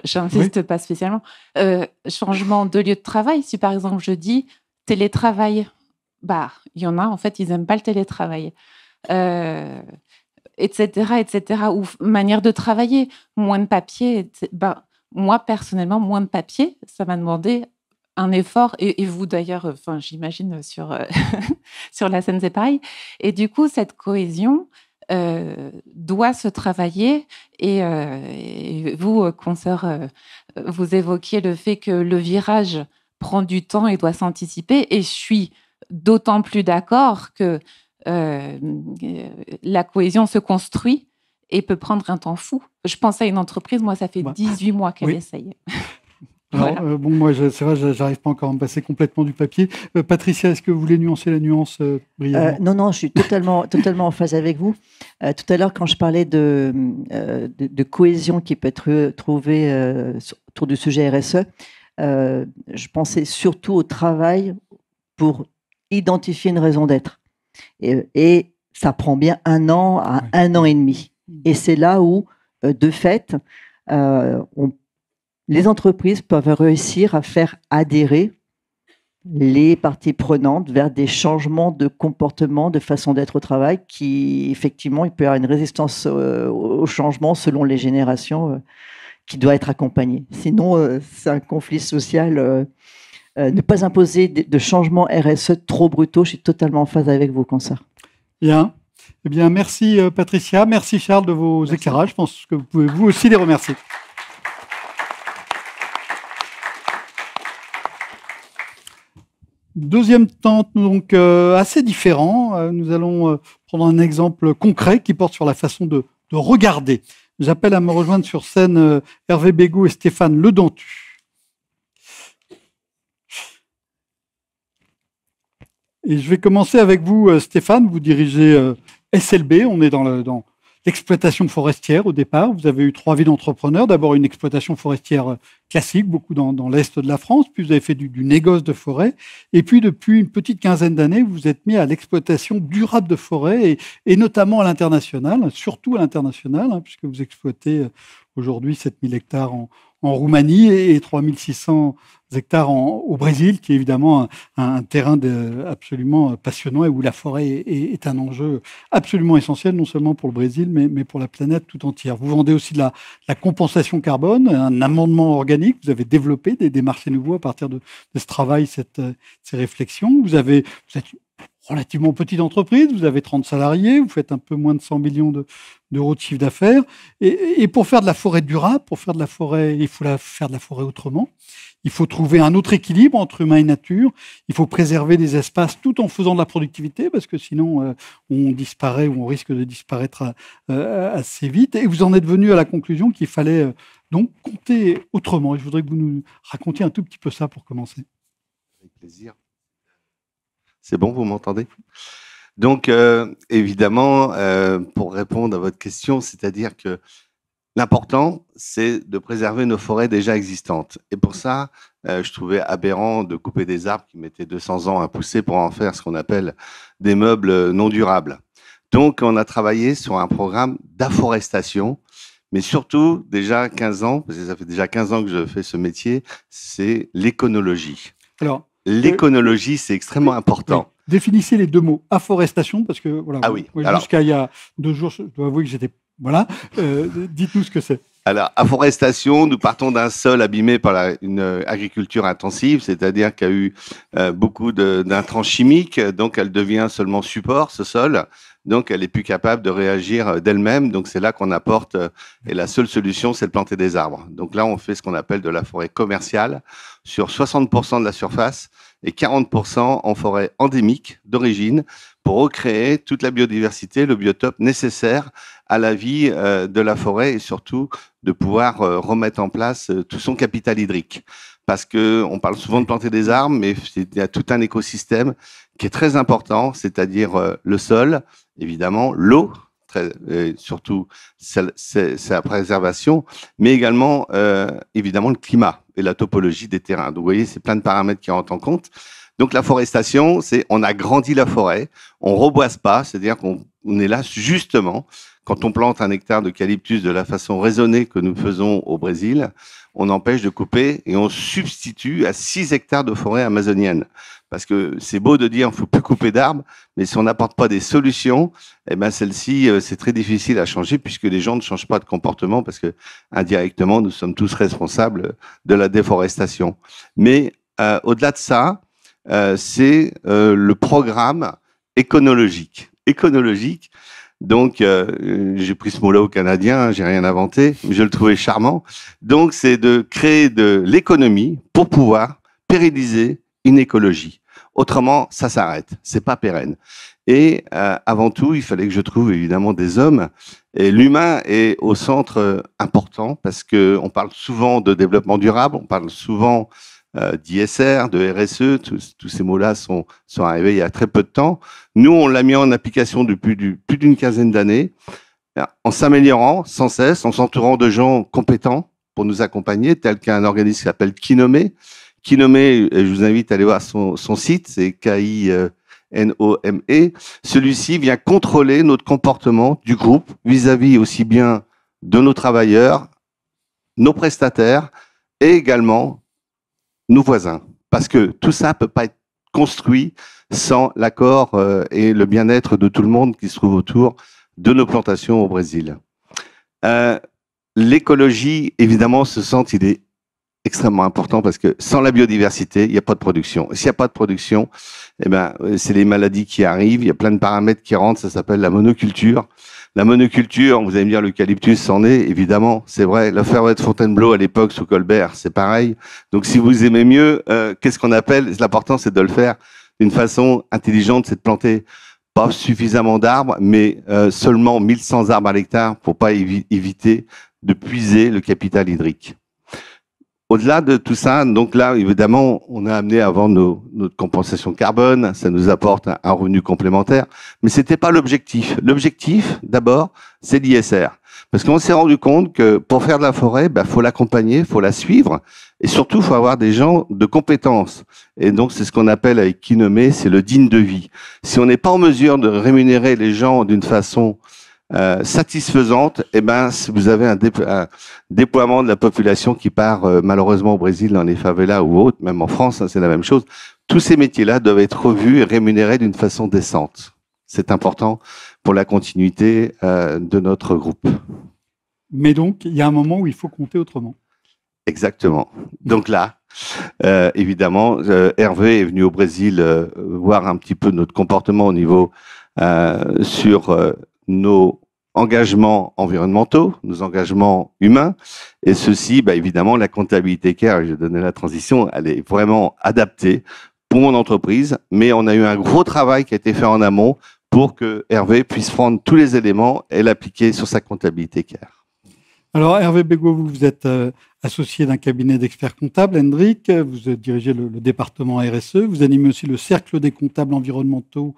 J'insiste pas spécialement. Changement de lieu de travail. Si par exemple je dis télétravail, il y en a, en fait, ils n'aiment pas le télétravail. Etc. Ou manière de travailler, moins de papier. Moi, personnellement, moins de papier, ça m'a demandé un effort. Et vous, d'ailleurs, j'imagine sur la scène, c'est pareil. Et du coup, cette cohésion, doit se travailler. Et vous, consoeurs, vous évoquiez le fait que le virage prend du temps et doit s'anticiper. Et je suis d'autant plus d'accord que la cohésion se construit et peut prendre un temps fou. Je pense à une entreprise, moi, ça fait 18 mois qu'elle essaye. Alors, Voilà. bon, moi, c'est vrai, j'arrive pas encore à me passer complètement du papier. Patricia, est-ce que vous voulez nuancer la nuance brièvement? Non, je suis totalement en phase avec vous. Tout à l'heure, quand je parlais de cohésion qui peut être trouvée autour du sujet RSE, je pensais surtout au travail pour identifier une raison d'être. Et ça prend bien 1 an à 1 an et demi. Et c'est là où, de fait, les entreprises peuvent réussir à faire adhérer les parties prenantes vers des changements de comportement, de façon d'être au travail, qui, effectivement, il peut y avoir une résistance au changement selon les générations qui doit être accompagnée. Sinon, c'est un conflit social. Ne pas imposer de changements RSE trop brutaux, je suis totalement en phase avec vos consoeurs. Bien. Eh bien, merci Patricia, merci Charles de vos éclairages. Je pense que vous pouvez vous aussi les remercier. Deuxième temps, donc assez différent. Nous allons prendre un exemple concret qui porte sur la façon de regarder. J'appelle à me rejoindre sur scène Hervé Bégaud et Stéphane Ledentu. Et je vais commencer avec vous, Stéphane. Vous dirigez SLB. On est dans l'exploitation forestière au départ. Vous avez eu 3 vies d'entrepreneurs. D'abord une exploitation forestière classique, beaucoup dans l'Est de la France. Puis vous avez fait du négoce de forêt. Et puis depuis une petite quinzaine d'années, vous vous êtes mis à l'exploitation durable de forêt et notamment à l'international, surtout à l'international, puisque vous exploitez aujourd'hui 7000 hectares en Roumanie et 3600 hectares au Brésil, qui est évidemment un terrain absolument passionnant et où la forêt est un enjeu absolument essentiel, non seulement pour le Brésil, mais pour la planète tout entière. Vous vendez aussi de la compensation carbone, un amendement organique. Vous avez développé des marchés nouveaux à partir de ce travail, ces réflexions. Vous êtes relativement petite entreprise, vous avez 30 salariés, vous faites un peu moins de 100 millions d'euros de chiffre d'affaires. Et pour faire de la forêt durable, il faut faire de la forêt autrement. Il faut trouver un autre équilibre entre humain et nature. Il faut préserver des espaces tout en faisant de la productivité, parce que sinon on disparaît ou on risque de disparaître assez vite. Et vous en êtes venu à la conclusion qu'il fallait donc compter autrement. Et je voudrais que vous nous racontiez un tout petit peu ça pour commencer. Avec plaisir. C'est bon, vous m'entendez? Donc, évidemment, pour répondre à votre question, c'est-à-dire que l'important, c'est de préserver nos forêts déjà existantes. Et pour ça, je trouvais aberrant de couper des arbres qui mettaient 200 ans à pousser pour en faire ce qu'on appelle des meubles non durables. Donc, on a travaillé sur un programme d'afforestation, mais surtout, déjà 15 ans, parce que ça fait déjà 15 ans que je fais ce métier, c'est l'éconologie. Alors, l'éconologie, c'est extrêmement important. Oui. Définissez les 2 mots. Afforestation, parce que voilà. Ah oui. Jusqu'à il y a 2 jours, je dois avouer que j'étais. Voilà. Dites-nous ce que c'est. Alors, afforestation, nous partons d'un sol abîmé par une agriculture intensive, c'est-à-dire qu'il y a eu beaucoup d'intrants chimiques, donc elle devient seulement support, ce sol. Donc, elle est plus capable de réagir d'elle-même. Donc, c'est là qu'on apporte, et la seule solution, c'est de planter des arbres. Donc là, on fait ce qu'on appelle de la forêt commerciale sur 60% de la surface et 40% en forêt endémique d'origine pour recréer toute la biodiversité, le biotope nécessaire à la vie de la forêt et surtout de pouvoir remettre en place tout son capital hydrique. Parce que on parle souvent de planter des arbres, mais il y a tout un écosystème qui est très important, c'est-à-dire le sol, évidemment, l'eau, surtout sa préservation, mais également, évidemment, le climat et la topologie des terrains. Donc, vous voyez, c'est plein de paramètres qui rentrent en compte. Donc, la forestation, c'est on agrandit la forêt, on reboise pas, c'est-à-dire qu'on est là justement, quand on plante 1 hectare d'eucalyptus de la façon raisonnée que nous faisons au Brésil, on empêche de couper et on substitue à 6 hectares de forêt amazonienne. Parce que c'est beau de dire qu'il ne faut plus couper d'arbres, mais si on n'apporte pas des solutions, eh ben celle-ci, c'est très difficile à changer puisque les gens ne changent pas de comportement parce que indirectement, nous sommes tous responsables de la déforestation. Mais au-delà de ça, c'est le programme éconologique. Éconologique, Donc, j'ai pris ce mot-là au canadien, hein, j'ai rien inventé, mais je le trouvais charmant. Donc, c'est de créer de l'économie pour pouvoir pérenniser une écologie. Autrement, ça s'arrête, c'est pas pérenne. Et avant tout, il fallait que je trouve évidemment des hommes. Et l'humain est au centre important parce que on parle souvent de développement durable, on parle souvent d'ISR, de RSE, tous ces mots-là sont arrivés il y a très peu de temps. Nous, on l'a mis en application depuis plus d'une quinzaine d'années, en s'améliorant sans cesse, en s'entourant de gens compétents pour nous accompagner, tel qu'un organisme qui s'appelle Kinomé. Kinomé, je vous invite à aller voir son site, c'est KINOME. Celui-ci vient contrôler notre comportement du groupe vis-à-vis aussi bien de nos travailleurs, nos prestataires et également nos voisins. Parce que tout ça peut pas être construit sans l'accord et le bien-être de tout le monde qui se trouve autour de nos plantations au Brésil. L'écologie, évidemment, ce centre, il est extrêmement important parce que sans la biodiversité, il n'y a pas de production. Et s'il n'y a pas de production, eh ben, c'est les maladies qui arrivent, il y a plein de paramètres qui rentrent, ça s'appelle la monoculture. La monoculture, vous allez me dire, l'eucalyptus c'en est, évidemment, c'est vrai. La forêt de Fontainebleau à l'époque sous Colbert, c'est pareil. Donc si vous aimez mieux, qu'est-ce qu'on appelle? L'important, c'est de le faire d'une façon intelligente, c'est de planter pas suffisamment d'arbres, mais seulement 1100 arbres à l'hectare pour pas éviter de puiser le capital hydrique. Au-delà de tout ça, donc là, évidemment, on a amené à vendre notre compensation carbone, ça nous apporte un revenu complémentaire, mais c'était pas l'objectif. L'objectif, d'abord, c'est l'ISR. Parce qu'on s'est rendu compte que pour faire de la forêt, faut l'accompagner, faut la suivre, et surtout, faut avoir des gens de compétences. Et donc, c'est ce qu'on appelle avec Kinomé, c'est le digne de vie. Si on n'est pas en mesure de rémunérer les gens d'une façon satisfaisante, eh ben, vous avez un déploiement de la population qui part malheureusement au Brésil dans les favelas ou autres, même en France, hein, c'est la même chose. Tous ces métiers-là doivent être revus et rémunérés d'une façon décente. C'est important pour la continuité de notre groupe. Mais donc, il y a un moment où il faut compter autrement. Exactement. Donc là, évidemment, Hervé est venu au Brésil voir un petit peu notre comportement au niveau sur nos engagements environnementaux, nos engagements humains, et ceci, évidemment, la comptabilité CARE, j'ai donné la transition, elle est vraiment adaptée pour mon entreprise, mais on a eu un gros travail qui a été fait en amont pour que Hervé puisse prendre tous les éléments et l'appliquer sur sa comptabilité CARE. Alors, Hervé Bégaud, vous êtes associé d'un cabinet d'experts comptables, Hendrik, vous dirigez le département RSE, vous animez aussi le Cercle des comptables environnementaux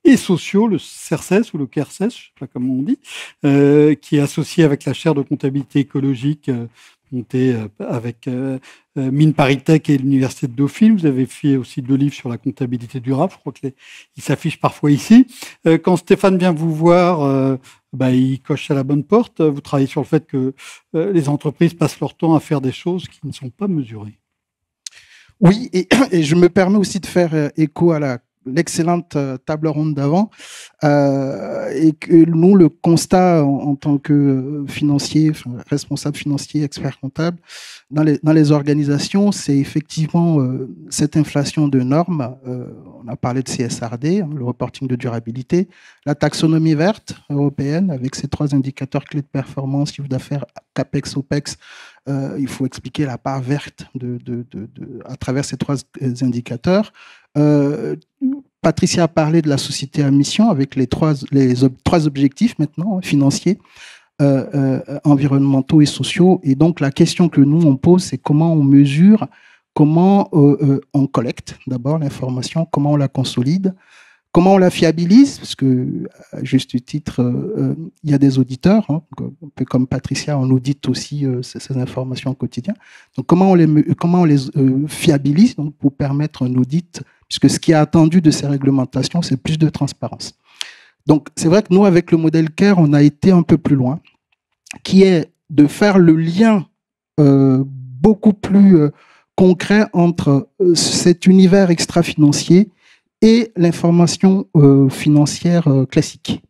et sociaux, le CERCES ou le CERCES, je ne sais pas comment on dit, qui est associé avec la chaire de comptabilité écologique montée avec Mines ParisTech et l'Université de Dauphine. Vous avez fait aussi 2 livres sur la comptabilité durable, je crois qu'ils s'affichent parfois ici. Quand Stéphane vient vous voir, il coche à la bonne porte. Vous travaillez sur le fait que les entreprises passent leur temps à faire des choses qui ne sont pas mesurées. Oui, et je me permets aussi de faire écho à l'excellente table ronde d'avant, et que nous, le constat en tant que financier, responsable financier, expert comptable, dans les organisations, c'est effectivement cette inflation de normes. On a parlé de CSRD, le reporting de durabilité, la taxonomie verte européenne, avec ses 3 indicateurs clés de performance, chiffre d'affaires, CAPEX, OPEX. Il faut expliquer la part verte à travers ces 3 indicateurs. Patricia a parlé de la société à mission avec les trois objectifs maintenant financiers, environnementaux et sociaux. Et donc la question que nous on pose, c'est comment on mesure, comment on collecte d'abord l'information, comment on la consolide, comment on la fiabilise, parce que à juste titre, il y a des auditeurs, hein, un peu comme Patricia, on audite aussi ces informations au quotidien. Donc comment on les fiabilise donc, pour permettre un audit, puisque ce qui est attendu de ces réglementations, c'est plus de transparence. Donc c'est vrai que nous, avec le modèle CARE, on a été un peu plus loin, qui est de faire le lien beaucoup plus concret entre cet univers extra-financier et l'information financière classique.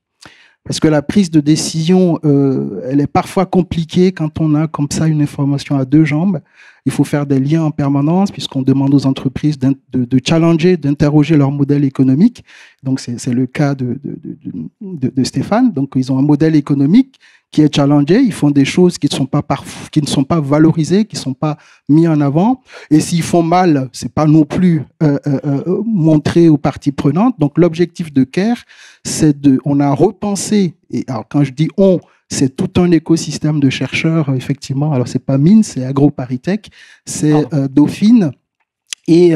Parce que la prise de décision, elle est parfois compliquée quand on a comme ça une information à 2 jambes. Il faut faire des liens en permanence puisqu'on demande aux entreprises de challenger, d'interroger leur modèle économique. Donc, c'est le cas de Stéphane. Donc, ils ont un modèle économique qui est challengé. Ils font des choses qui ne sont pas valorisées, qui ne sont pas mis en avant. Et s'ils font mal, c'est pas non plus montré aux parties prenantes. Donc, l'objectif de CARE, on a repensé, et alors quand je dis on, c'est tout un écosystème de chercheurs, effectivement. Alors, c'est pas Mines, c'est AgroParisTech, c'est Dauphine, et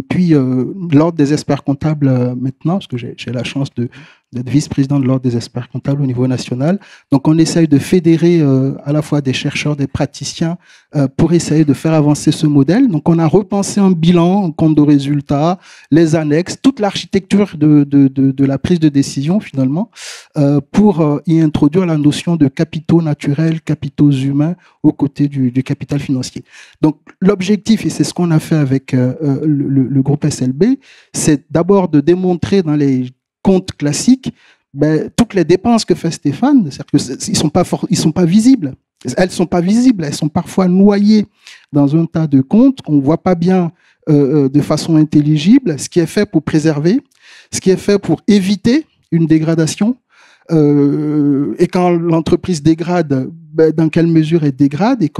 puis l'Ordre des experts comptables maintenant, parce que j'ai la chance d'être vice-président de l'Ordre des experts comptables au niveau national. Donc, on essaye de fédérer à la fois des chercheurs, des praticiens, pour essayer de faire avancer ce modèle. Donc, on a repensé un bilan, un compte de résultats, les annexes, toute l'architecture de la prise de décision, finalement, pour y introduire la notion de capitaux naturels, capitaux humains, aux côtés du capital financier. Donc, l'objectif, et c'est ce qu'on a fait avec le groupe SLB, c'est d'abord de démontrer dans les comptes classiques toutes les dépenses que fait Stéphane, c'est-à-dire qu'ils sont pas visibles. Elles sont pas visibles, elles sont parfois noyées dans un tas de comptes qu'on voit pas bien de façon intelligible, ce qui est fait pour préserver, ce qui est fait pour éviter une dégradation. Et quand l'entreprise dégrade, dans quelle mesure elle dégrade et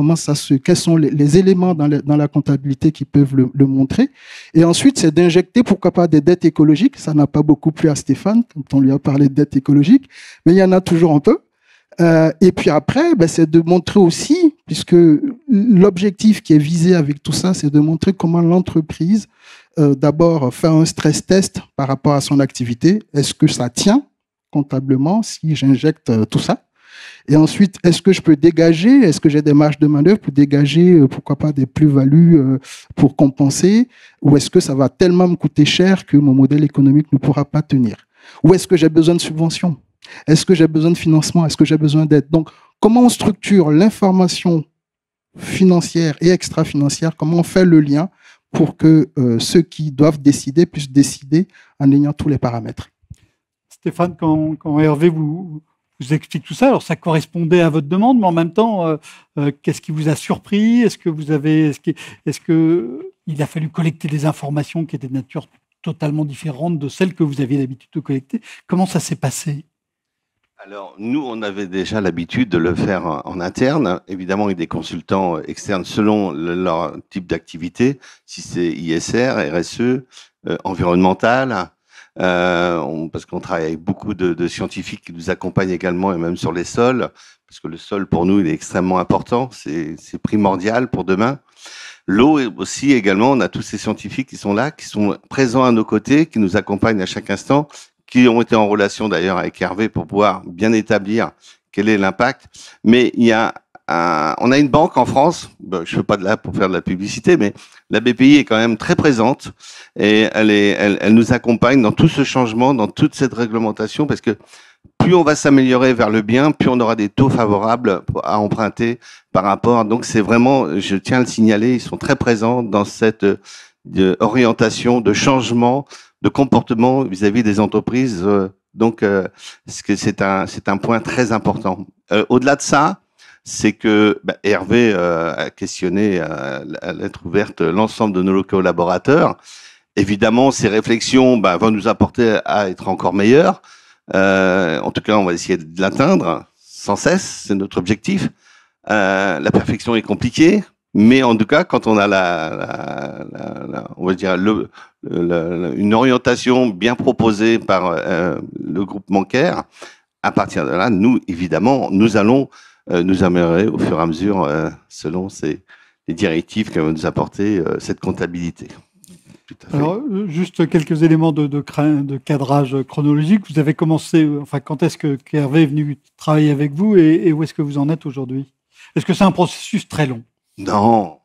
quels sont les éléments dans la comptabilité qui peuvent le montrer. Et ensuite, c'est d'injecter, pourquoi pas, des dettes écologiques. Ça n'a pas beaucoup plu à Stéphane quand on lui a parlé de dettes écologiques, mais il y en a toujours un peu. Et puis après, c'est de montrer aussi, puisque l'objectif qui est visé avec tout ça, c'est de montrer comment l'entreprise, d'abord, fait un stress test par rapport à son activité. Est-ce que ça tient comptablement si j'injecte tout ça? Et ensuite, est-ce que je peux dégager? Est-ce que j'ai des marges de manœuvre pour dégager, pourquoi pas, des plus-values pour compenser? Ou est-ce que ça va tellement me coûter cher que mon modèle économique ne pourra pas tenir? Ou est-ce que j'ai besoin de subventions? Est-ce que j'ai besoin de financement? Est-ce que j'ai besoin d'aide? Donc, comment on structure l'information financière et extra-financière? Comment on fait le lien pour que ceux qui doivent décider puissent décider en ayant tous les paramètres? Stéphane, quand Hervé vous explique tout ça, alors ça correspondait à votre demande, mais en même temps, qu'est-ce qui vous a surpris? Est-ce que il a fallu collecter des informations qui étaient de nature totalement différente de celles que vous aviez l'habitude de collecter? Comment ça s'est passé? Alors, nous, on avait déjà l'habitude de le faire en interne, évidemment avec des consultants externes selon leur type d'activité, si c'est ISR, RSE, environnemental, parce qu'on travaille avec beaucoup de scientifiques qui nous accompagnent également, et même sur les sols, parce que le sol, pour nous, il est extrêmement important, c'est primordial pour demain. L'eau aussi, également, on a tous ces scientifiques qui sont là, qui sont présents à nos côtés, qui nous accompagnent à chaque instant, qui ont été en relation d'ailleurs avec Hervé pour pouvoir bien établir quel est l'impact. Mais on a une banque en France, je ne suis pas de là pour faire de la publicité, mais la BPI est quand même très présente et elle nous accompagne dans tout ce changement, dans toute cette réglementation, parce que plus on va s'améliorer vers le bien, plus on aura des taux favorables à emprunter par rapport. Donc c'est vraiment, je tiens à le signaler, ils sont très présents dans cette orientation de changement de comportement vis-à-vis des entreprises. Donc c'est un point très important. Au-delà de ça, c'est que Hervé a questionné à lettre ouverte l'ensemble de nos collaborateurs. Évidemment, ces réflexions vont nous apporter à être encore meilleurs. En tout cas, on va essayer de l'atteindre sans cesse, c'est notre objectif. La perfection est compliquée, mais en tout cas, quand on a on va dire une orientation bien proposée par le groupe bancaire, à partir de là, nous, évidemment, nous allons nous améliorer au fur et à mesure selon les directives qui vont nous apporter cette comptabilité. Tout à fait. Alors, juste quelques éléments de cadrage chronologique. Vous avez commencé, quand est-ce que Hervé est venu travailler avec vous et où est-ce que vous en êtes aujourd'hui? Est-ce que c'est un processus très long? Non,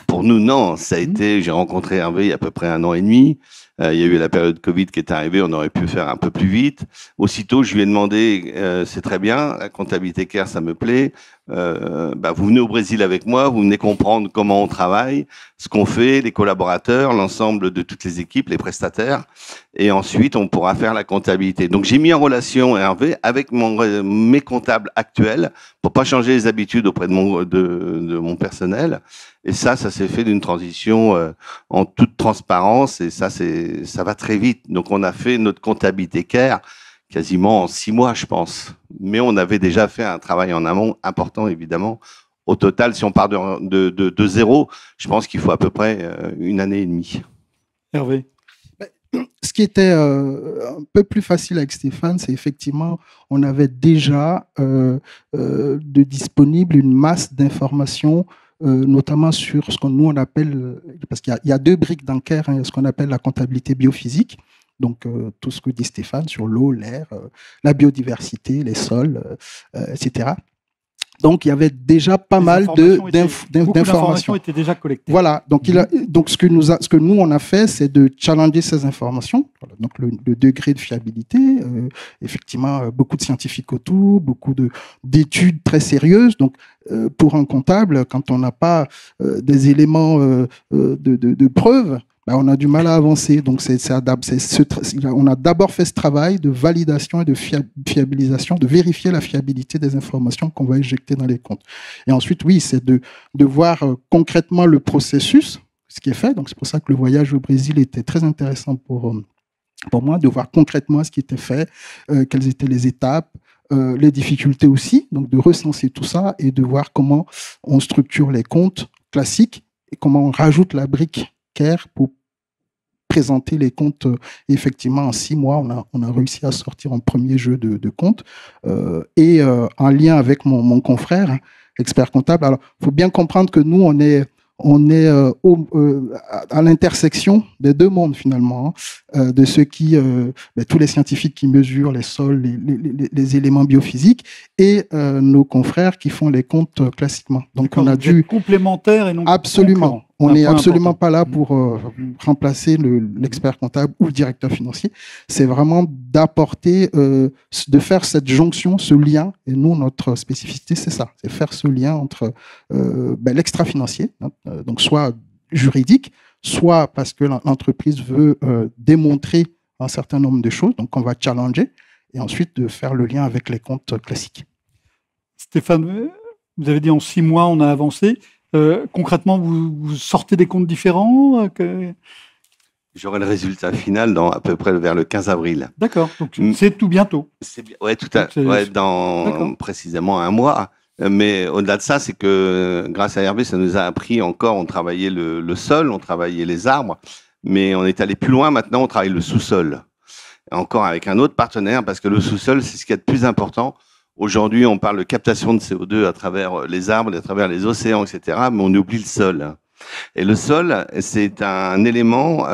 pour nous, non. Ça a été, j'ai rencontré Hervé il y a à peu près 1 an et demi. Il y a eu la période Covid qui est arrivée, on aurait pu faire un peu plus vite. Aussitôt, je lui ai demandé, c'est très bien, la comptabilité CARE, ça me plaît. vous venez au Brésil avec moi, vous venez comprendre comment on travaille, ce qu'on fait, les collaborateurs, l'ensemble de toutes les équipes, les prestataires, et ensuite on pourra faire la comptabilité. Donc j'ai mis en relation Hervé avec mes comptables actuels pour pas changer les habitudes auprès de mon personnel. Et ça s'est fait d'une transition en toute transparence, et ça va très vite. Donc on a fait notre comptabilité CARE quasiment en 6 mois, je pense. Mais on avait déjà fait un travail en amont important, évidemment. Au total, si on part de zéro, je pense qu'il faut à peu près 1 année et demie. Hervé. Ce qui était un peu plus facile avec Stéphane, c'est effectivement, on avait déjà de disponible une masse d'informations, notamment sur ce qu'on nous on appelle, parce qu'il y a 2 briques dans CARE, hein, ce qu'on appelle la comptabilité biophysique. Donc, tout ce que dit Stéphane sur l'eau, l'air, la biodiversité, les sols, etc. Donc, il y avait déjà pas mal d'informations étaient déjà collectées. Voilà. Donc, ce que nous, on a fait, c'est de challenger ces informations. Voilà. Donc, le degré de fiabilité, effectivement, beaucoup de scientifiques autour, beaucoup d'études très sérieuses. Donc, pour un comptable, quand on n'a pas des éléments de preuve, on a du mal à avancer. Donc, on a d'abord fait ce travail de validation et de fiabilisation, de vérifier la fiabilité des informations qu'on va injecter dans les comptes. Et ensuite, oui, c'est de voir concrètement le processus, ce qui est fait. Donc, c'est pour ça que le voyage au Brésil était très intéressant pour moi, de voir concrètement ce qui était fait, quelles étaient les étapes, les difficultés aussi. Donc, de recenser tout ça et de voir comment on structure les comptes classiques et comment on rajoute la brique CARE pour présenter les comptes. Effectivement, en 6 mois, on a réussi à sortir un premier jeu de comptes et en lien avec mon confrère, expert comptable. Alors, il faut bien comprendre que nous, on est à l'intersection des 2 mondes finalement, hein, de ceux qui, tous les scientifiques qui mesurent les sols, les éléments biophysiques, et nos confrères qui font les comptes classiquement. Donc on a dû complémentaires et non absolument. On n'est absolument pas là pour remplacer l'expert comptable ou le directeur financier. C'est vraiment d'apporter, de faire cette jonction, ce lien. Et nous, notre spécificité, c'est ça, c'est faire ce lien entre l'extra-financier, hein, donc soit juridique, soit parce que l'entreprise veut démontrer un certain nombre de choses, donc on va challenger, et ensuite de faire le lien avec les comptes classiques. Stéphane, vous avez dit en 6 mois, on a avancé. Concrètement, vous sortez des comptes différents J'aurai le résultat final à peu près vers le 15 avril. D'accord, donc c'est tout bientôt. Oui, dans précisément 1 mois. Mais au-delà de ça, c'est que grâce à Hervé, ça nous a appris encore, on travaillait le sol, on travaillait les arbres, mais on est allé plus loin maintenant, on travaille le sous-sol. Encore avec un autre partenaire, parce que le sous-sol, c'est ce qu'il y a de plus important. Aujourd'hui, on parle de captation de CO2 à travers les arbres, à travers les océans, etc., mais on oublie le sol. Et le sol, c'est un élément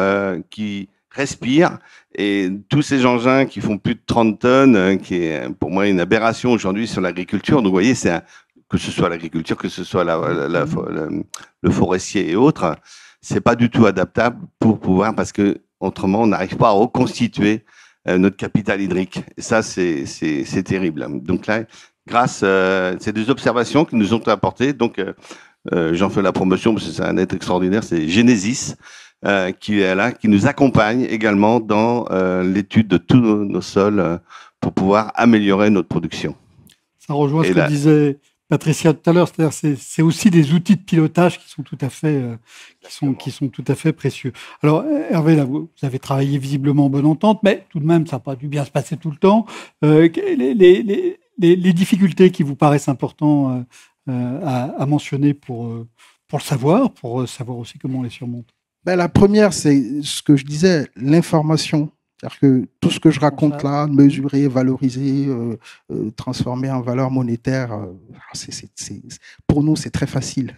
qui respire, et tous ces engins qui font plus de 30 tonnes, qui est pour moi une aberration aujourd'hui sur l'agriculture. Donc vous voyez, que ce soit l'agriculture, que ce soit le forestier et autres, c'est pas du tout adaptable pour pouvoir, parce que autrement on n'arrive pas à reconstituer notre capital hydrique. Et ça, c'est terrible. Donc là, grâce, c'est des observations qui nous ont apporté. Donc, j'en fais la promotion parce que c'est un être extraordinaire. C'est Genesis qui est là, qui nous accompagne également dans l'étude de tous nos sols pour pouvoir améliorer notre production. Ça rejoint ce que disait Patricia tout à l'heure, c'est-à-dire c'est aussi des outils de pilotage qui sont tout à fait tout à fait précieux. Alors Hervé, là, vous avez travaillé visiblement en bonne entente, mais tout de même ça n'a pas dû bien se passer tout le temps. Les difficultés qui vous paraissent importantes à mentionner pour le savoir, pour savoir aussi comment on les surmonte. La première, c'est ce que je disais, l'information. C'est-à-dire que tout ce que je raconte là, mesurer, valoriser, transformer en valeur monétaire, pour nous, c'est très facile.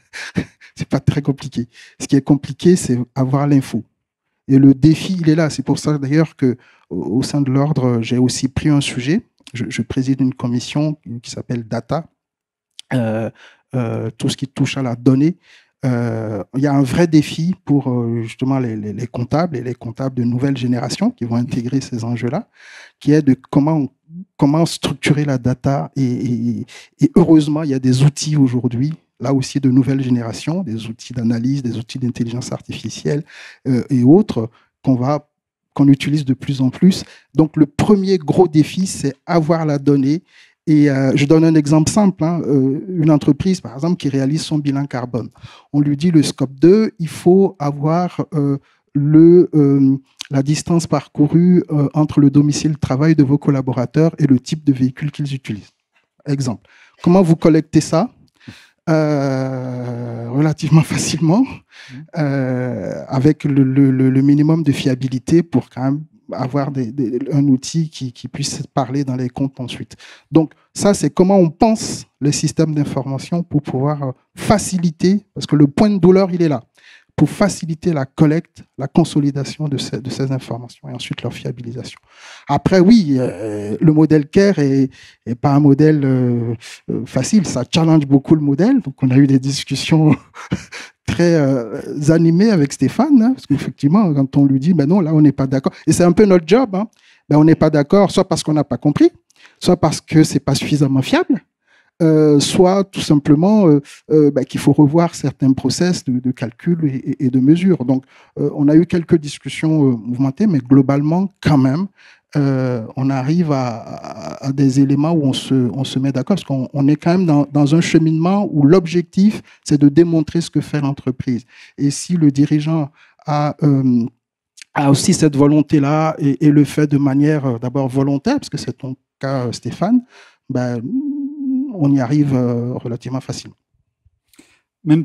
C'est pas très compliqué. Ce qui est compliqué, c'est avoir l'info. Et le défi, il est là. C'est pour ça, d'ailleurs, qu'au sein de l'ordre, j'ai aussi pris un sujet. Je préside une commission qui s'appelle Data, tout ce qui touche à la donnée. Il y a un vrai défi pour justement les comptables et les comptables de nouvelle génération qui vont intégrer ces enjeux-là, qui est de comment structurer la data. Et heureusement, il y a des outils aujourd'hui, là aussi de nouvelle génération, des outils d'analyse, des outils d'intelligence artificielle et autres qu'on utilise de plus en plus. Donc, le premier gros défi, c'est avoir la donnée. Et je donne un exemple simple. Une entreprise, par exemple, qui réalise son bilan carbone. On lui dit le scope 2, il faut avoir la distance parcourue entre le domicile de travail de vos collaborateurs et le type de véhicule qu'ils utilisent. Exemple. Comment vous collectez ça ? Relativement facilement, avec le minimum de fiabilité pour quand même avoir un outil qui puisse parler dans les comptes ensuite. Donc ça, c'est comment on pense les systèmes d'information pour pouvoir faciliter, parce que le point de douleur, il est là, pour faciliter la collecte, la consolidation de ces informations et ensuite leur fiabilisation. Après, oui, le modèle CARE est pas un modèle facile, ça challenge beaucoup le modèle. Donc, on a eu des discussions très animées avec Stéphane, parce qu'effectivement, quand on lui dit, ben non, là, on n'est pas d'accord. Et c'est un peu notre job, ben, on n'est pas d'accord, soit parce qu'on n'a pas compris, soit parce que c'est pas suffisamment fiable, soit tout simplement qu'il faut revoir certains process de calcul et de mesure. Donc, on a eu quelques discussions mouvementées, mais globalement, quand même, on arrive à des éléments où on se met d'accord, parce qu'on est quand même dans un cheminement où l'objectif, c'est de démontrer ce que fait l'entreprise. Et si le dirigeant a aussi cette volonté-là et le fait de manière d'abord volontaire, parce que c'est ton cas, Stéphane, ben, on y arrive relativement facilement. Même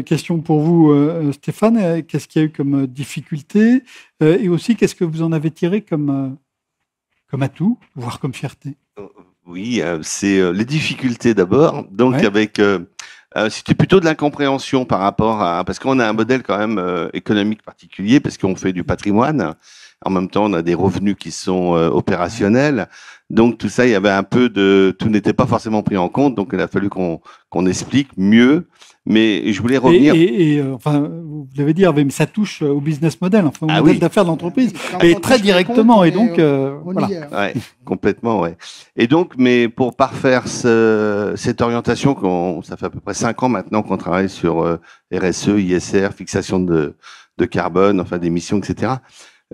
question pour vous, Stéphane. Qu'est-ce qu'il y a eu comme difficulté et aussi, qu'est-ce que vous en avez tiré comme atout, voire comme fierté? Oui, c'est les difficultés d'abord. Donc, c'était plutôt de l'incompréhension par rapport à... Parce qu'on a un modèle quand même économique particulier, parce qu'on fait du patrimoine. En même temps, on a des revenus qui sont opérationnels. Donc, tout ça, il y avait un peu de... Tout n'était pas forcément pris en compte. Donc, il a fallu qu'on explique mieux. Mais je voulais revenir... Enfin, vous l'avez dit, Hervé, mais ça touche au business model, enfin, au modèle d'affaires de l'entreprise, et très directement. Et donc, voilà. Ouais, complètement, ouais. Et donc, mais pour parfaire cette orientation, ça fait à peu près 5 ans maintenant qu'on travaille sur RSE, ISR, fixation de carbone, enfin d'émissions, etc.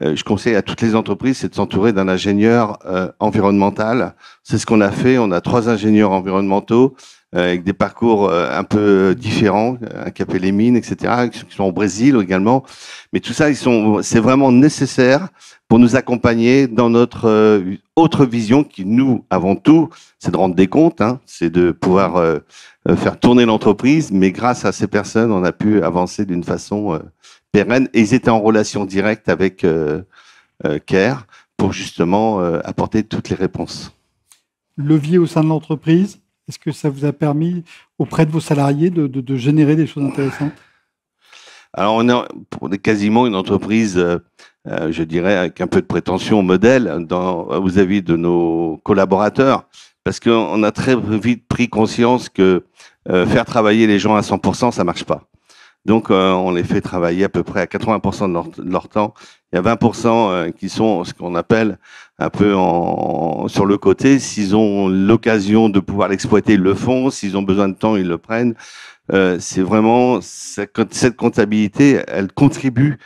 Je conseille à toutes les entreprises, c'est de s'entourer d'un ingénieur environnemental. C'est ce qu'on a fait. On a 3 ingénieurs environnementaux avec des parcours un peu différents, un qui a fait les mines, etc., qui sont au Brésil également. Mais tout ça, c'est vraiment nécessaire pour nous accompagner dans notre autre vision qui, nous, avant tout, c'est de rendre des comptes, c'est de pouvoir faire tourner l'entreprise. Mais grâce à ces personnes, on a pu avancer d'une façon pérenne. Et ils étaient en relation directe avec CARE pour justement apporter toutes les réponses. Levier au sein de l'entreprise, est-ce que ça vous a permis, auprès de vos salariés, de générer des choses intéressantes? Alors, on est quasiment une entreprise, je dirais, avec un peu de prétention au modèle vis-à-vis de nos collaborateurs, parce qu'on a très vite pris conscience que faire travailler les gens à 100%, ça marche pas. Donc, on les fait travailler à peu près à 80% de leur temps. Il y a 20% qui sont ce qu'on appelle un peu sur le côté. S'ils ont l'occasion de pouvoir l'exploiter, ils le font. S'ils ont besoin de temps, ils le prennent. C'est vraiment cette comptabilité, elle contribue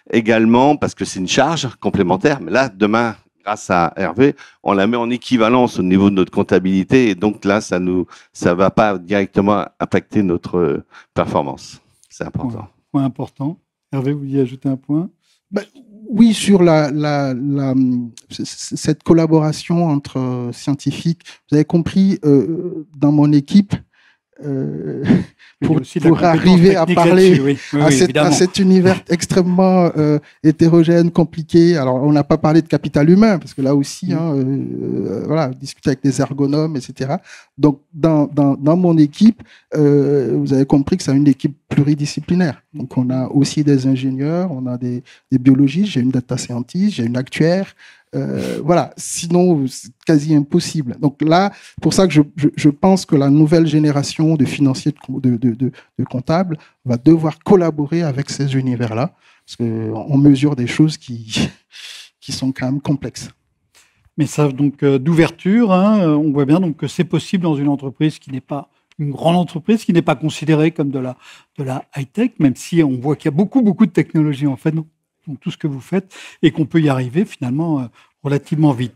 également parce que c'est une charge complémentaire. Mais là, demain, grâce à Hervé, on la met en équivalence au niveau de notre comptabilité. Et donc là, ça va pas directement impacter notre performance. C'est important. Point important. Hervé, vous vouliez ajouter un point? Oui, sur cette collaboration entre scientifiques. Vous avez compris, dans mon équipe, pour arriver à parler à cet univers extrêmement hétérogène, compliqué. Alors, on n'a pas parlé de capital humain, parce que là aussi, discuter avec des ergonomes, etc. Donc, dans mon équipe, vous avez compris que c'est une équipe pluridisciplinaire. Donc, on a aussi des ingénieurs, on a des biologistes, j'ai une data scientist, j'ai une actuaire. Voilà, sinon, c'est quasi impossible. Donc là, pour ça que je pense que la nouvelle génération de financiers, de comptables, va devoir collaborer avec ces univers-là, parce qu'on mesure des choses qui sont quand même complexes. Message donc d'ouverture, hein, on voit bien donc que c'est possible dans une entreprise qui n'est pas une grande entreprise, qui n'est pas considérée comme de la high-tech, même si on voit qu'il y a beaucoup de technologies en fait dans tout ce que vous faites et qu'on peut y arriver finalement relativement vite.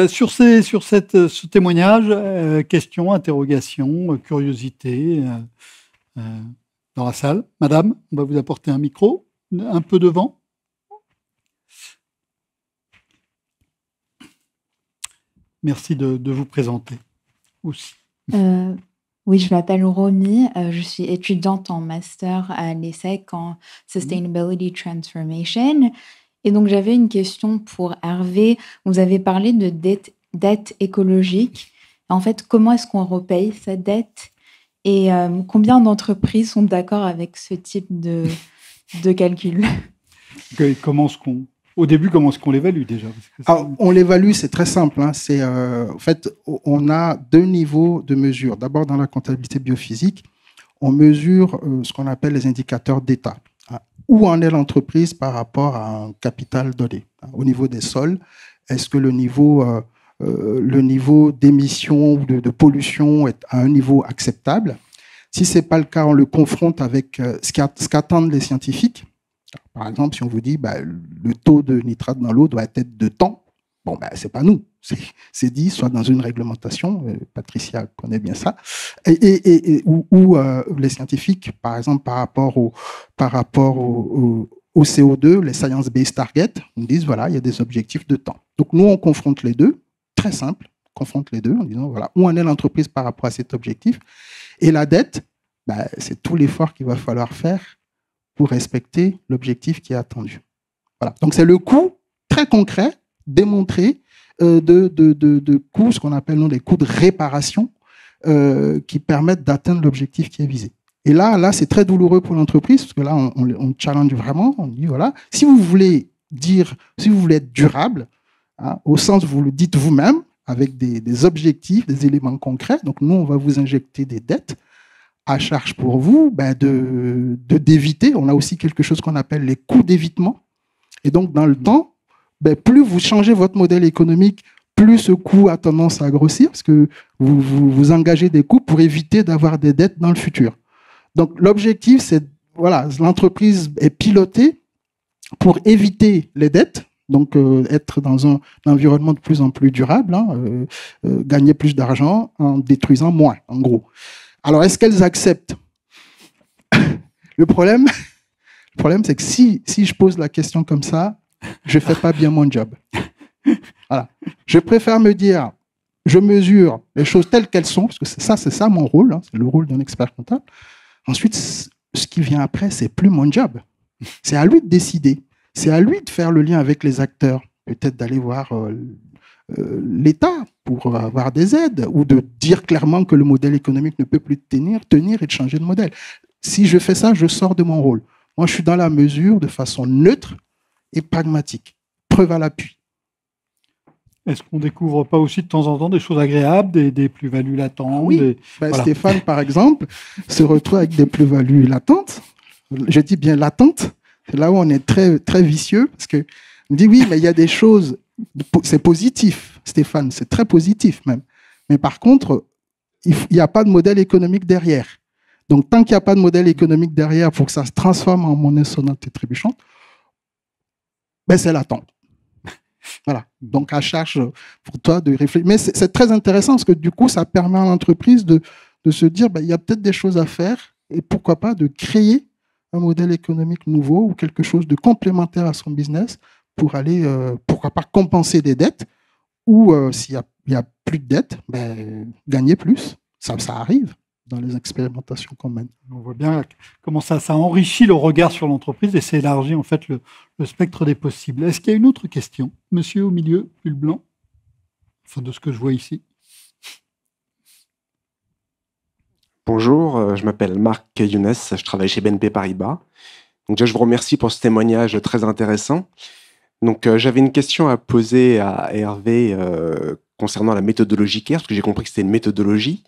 Sur ce témoignage, questions, interrogations, curiosité dans la salle. Madame, on va vous apporter un micro, un peu devant. Merci de vous présenter aussi. Oui, je m'appelle Romy, je suis étudiante en master à l'ESSEC en Sustainability Transformation. Et donc, j'avais une question pour Hervé. Vous avez parlé de dette écologique. En fait, comment est-ce qu'on repaye cette dette? Et combien d'entreprises sont d'accord avec ce type de calcul? Au début, comment est-ce qu'on l'évalue déjà? Alors, on l'évalue, c'est très simple. Hein. En fait, on a deux niveaux de mesure. D'abord, dans la comptabilité biophysique, on mesure ce qu'on appelle les indicateurs d'état. Où en est l'entreprise par rapport à un capital donné? Au niveau des sols, est-ce que le niveau d'émission ou de pollution est à un niveau acceptable? Si ce n'est pas le cas, on le confronte avec ce qu'attendent les scientifiques. Par exemple, si on vous dit le taux de nitrate dans l'eau doit être de temps, bon, ce n'est pas nous. C'est dit, soit dans une réglementation, Patricia connaît bien ça, ou les scientifiques, par exemple, par rapport au CO2, les Science-Based Targets, on disent, voilà, il y a des objectifs de temps. Donc, nous, on confronte les deux, très simple, confronte les deux en disant, voilà, où en est l'entreprise par rapport à cet objectif. Et la dette, c'est tout l'effort qu'il va falloir faire pour respecter l'objectif qui est attendu. Voilà. Donc, c'est le coût très concret, démontré, de coûts, ce qu'on appelle des coûts de réparation qui permettent d'atteindre l'objectif qui est visé. Et là, c'est très douloureux pour l'entreprise, parce que là, on challenge vraiment, on dit, voilà, si vous voulez être durable, hein, au sens, vous le dites vous-même, avec des objectifs, des éléments concrets, donc nous, on va vous injecter des dettes, à charge pour vous d'éviter. On a aussi quelque chose qu'on appelle les coûts d'évitement. Et donc, dans le temps, plus vous changez votre modèle économique, plus ce coût a tendance à grossir, parce que vous engagez des coûts pour éviter d'avoir des dettes dans le futur. Donc, l'objectif, c'est, voilà, l'entreprise est pilotée pour éviter les dettes, donc être dans un environnement de plus en plus durable, hein, gagner plus d'argent en détruisant moins, en gros. Alors, est-ce qu'elles acceptent? Le problème, c'est que si je pose la question comme ça, je ne fais pas bien mon job. Voilà. Je préfère me dire, je mesure les choses telles qu'elles sont, parce que c'est ça mon rôle, hein, c'est le rôle d'un expert comptable. Ensuite, ce qui vient après, c'est plus mon job. C'est à lui de décider. C'est à lui de faire le lien avec les acteurs. Peut-être d'aller voir l'État pour avoir des aides, ou de dire clairement que le modèle économique ne peut plus tenir et de changer de modèle. Si je fais ça, je sors de mon rôle. Moi, je suis dans la mesure de façon neutre et pragmatique. Preuve à l'appui. Est-ce qu'on ne découvre pas aussi de temps en temps des choses agréables, des plus-values latentes? Oui, voilà. Stéphane, par exemple, se retrouve avec des plus-values latentes. Je dis bien latentes. C'est là où on est très, très vicieux, parce qu'on dit oui, mais il y a des choses... C'est positif, Stéphane, c'est très positif même. Mais par contre, il n'y a pas de modèle économique derrière. Donc, tant qu'il n'y a pas de modèle économique derrière pour que ça se transforme en monnaie sonnante et trébuchante, c'est latent. Voilà. Donc, à charge pour toi de réfléchir. Mais c'est très intéressant parce que du coup, ça permet à l'entreprise de se dire, il y a peut-être des choses à faire et pourquoi pas de créer un modèle économique nouveau ou quelque chose de complémentaire à son business pour aller, pourquoi pas, compenser des dettes ou s'il n'y a plus de dettes, gagner plus. Ça arrive dans les expérimentations qu'on mène. On voit bien comment ça enrichit le regard sur l'entreprise et ça élargit en fait le spectre des possibles. Est-ce qu'il y a une autre question? Monsieur au milieu, pull blanc, enfin de ce que je vois ici. Bonjour, je m'appelle Marc Younes, je travaille chez BNP Paribas. Donc déjà, je vous remercie pour ce témoignage très intéressant. Donc j'avais une question à poser à Hervé concernant la méthodologie CARE, parce que j'ai compris que c'était une méthodologie.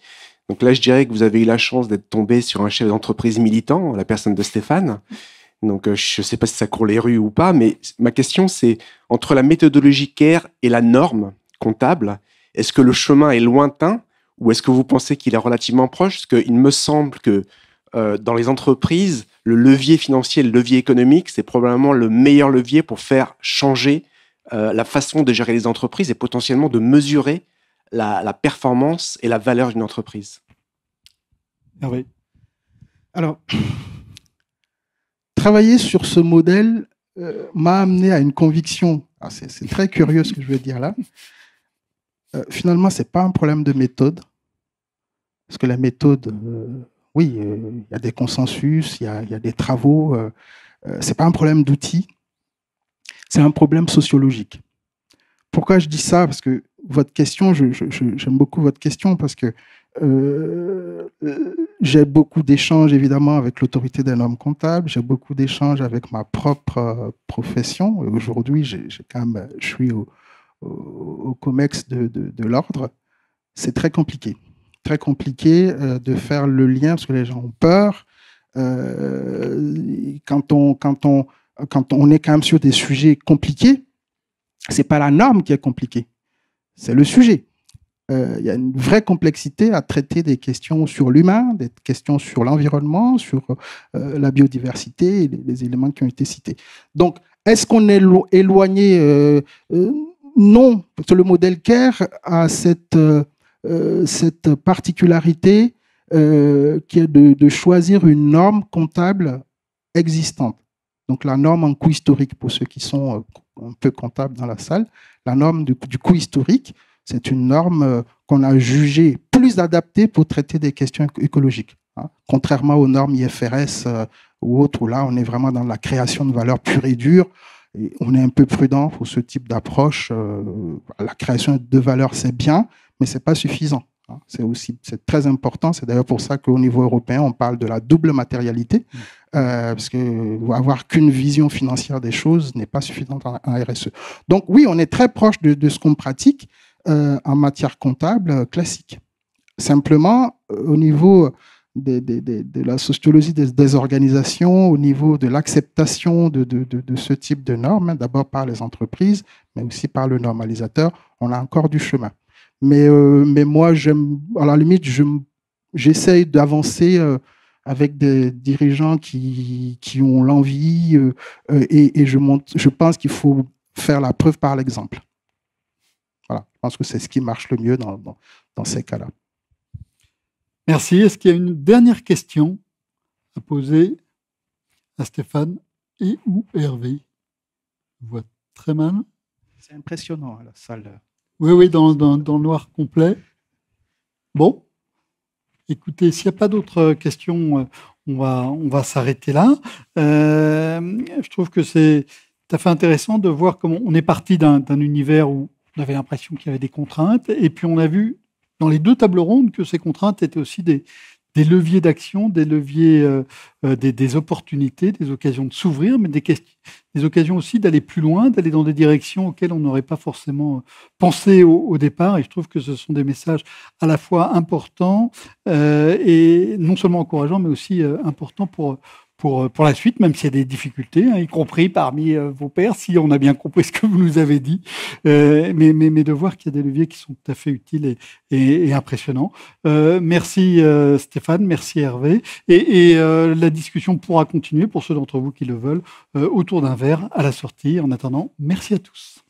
Donc là, je dirais que vous avez eu la chance d'être tombé sur un chef d'entreprise militant, la personne de Stéphane. Donc je ne sais pas si ça court les rues ou pas, mais ma question c'est, entre la méthodologie CARE et la norme comptable, est-ce que le chemin est lointain ou est-ce que vous pensez qu'il est relativement proche? Parce qu'il me semble que dans les entreprises, le levier financier, le levier économique, c'est probablement le meilleur levier pour faire changer la façon de gérer les entreprises et potentiellement de mesurer la performance et la valeur d'une entreprise. Hervé. Alors, travailler sur ce modèle m'a amené à une conviction. C'est très curieux ce que je veux dire là. Finalement, ce n'est pas un problème de méthode. Parce que la méthode, oui, il y a des consensus, il y a des travaux. Ce n'est pas un problème d'outils. C'est un problème sociologique. Pourquoi je dis ça? Parce que votre question, j'aime beaucoup votre question parce que j'ai beaucoup d'échanges évidemment avec l'autorité des normes comptables, j'ai beaucoup d'échanges avec ma propre profession. Et aujourd'hui, je suis au COMEX de l'ordre. C'est très compliqué de faire le lien parce que les gens ont peur. Quand on est quand même sur des sujets compliqués, c'est pas la norme qui est compliquée, c'est le sujet. Il y a une vraie complexité à traiter des questions sur l'humain, des questions sur l'environnement, sur la biodiversité et les éléments qui ont été cités. Donc, est-ce qu'on est éloigné? Non, parce que le modèle CARE a cette particularité qui est de choisir une norme comptable existante. Donc la norme en coût historique, pour ceux qui sont un peu comptables dans la salle, la norme du coût historique, c'est une norme qu'on a jugée plus adaptée pour traiter des questions écologiques. Contrairement aux normes IFRS ou autres, où là on est vraiment dans la création de valeur pure et dure, et on est un peu prudent pour ce type d'approche. La création de valeur, c'est bien, mais c'est pas suffisant. C'est très important. C'est d'ailleurs pour ça qu'au niveau européen, on parle de la double matérialité, parce que avoir qu'une vision financière des choses n'est pas suffisant en RSE. Donc oui, on est très proche de ce qu'on pratique en matière comptable classique. Simplement, au niveau de la sociologie des organisations, au niveau de l'acceptation de ce type de normes, d'abord par les entreprises, mais aussi par le normalisateur, on a encore du chemin. Mais moi, à la limite, j'essaye d'avancer avec des dirigeants qui ont l'envie et je pense qu'il faut faire la preuve par l'exemple. Voilà, je pense que c'est ce qui marche le mieux dans ces cas-là. Merci. Est-ce qu'il y a une dernière question à poser à Stéphane et ou Hervé? Je vois très mal. C'est impressionnant, la salle. Oui, dans le noir complet. Bon, écoutez, s'il n'y a pas d'autres questions, on va s'arrêter là. Je trouve que c'est tout à fait intéressant de voir comment on est parti d'un univers où on avait l'impression qu'il y avait des contraintes, et puis on a vu dans les deux tables rondes que ces contraintes étaient aussi des leviers d'action, des leviers, des opportunités, des occasions de s'ouvrir, mais des occasions aussi d'aller plus loin, d'aller dans des directions auxquelles on n'aurait pas forcément pensé au départ. Et je trouve que ce sont des messages à la fois importants et non seulement encourageants, mais aussi importants pour la suite, même s'il y a des difficultés, y compris parmi vos pairs, si on a bien compris ce que vous nous avez dit, mais de voir qu'il y a des leviers qui sont tout à fait utiles et impressionnants. Merci Stéphane, merci Hervé, et la discussion pourra continuer pour ceux d'entre vous qui le veulent autour d'un verre à la sortie. En attendant, merci à tous.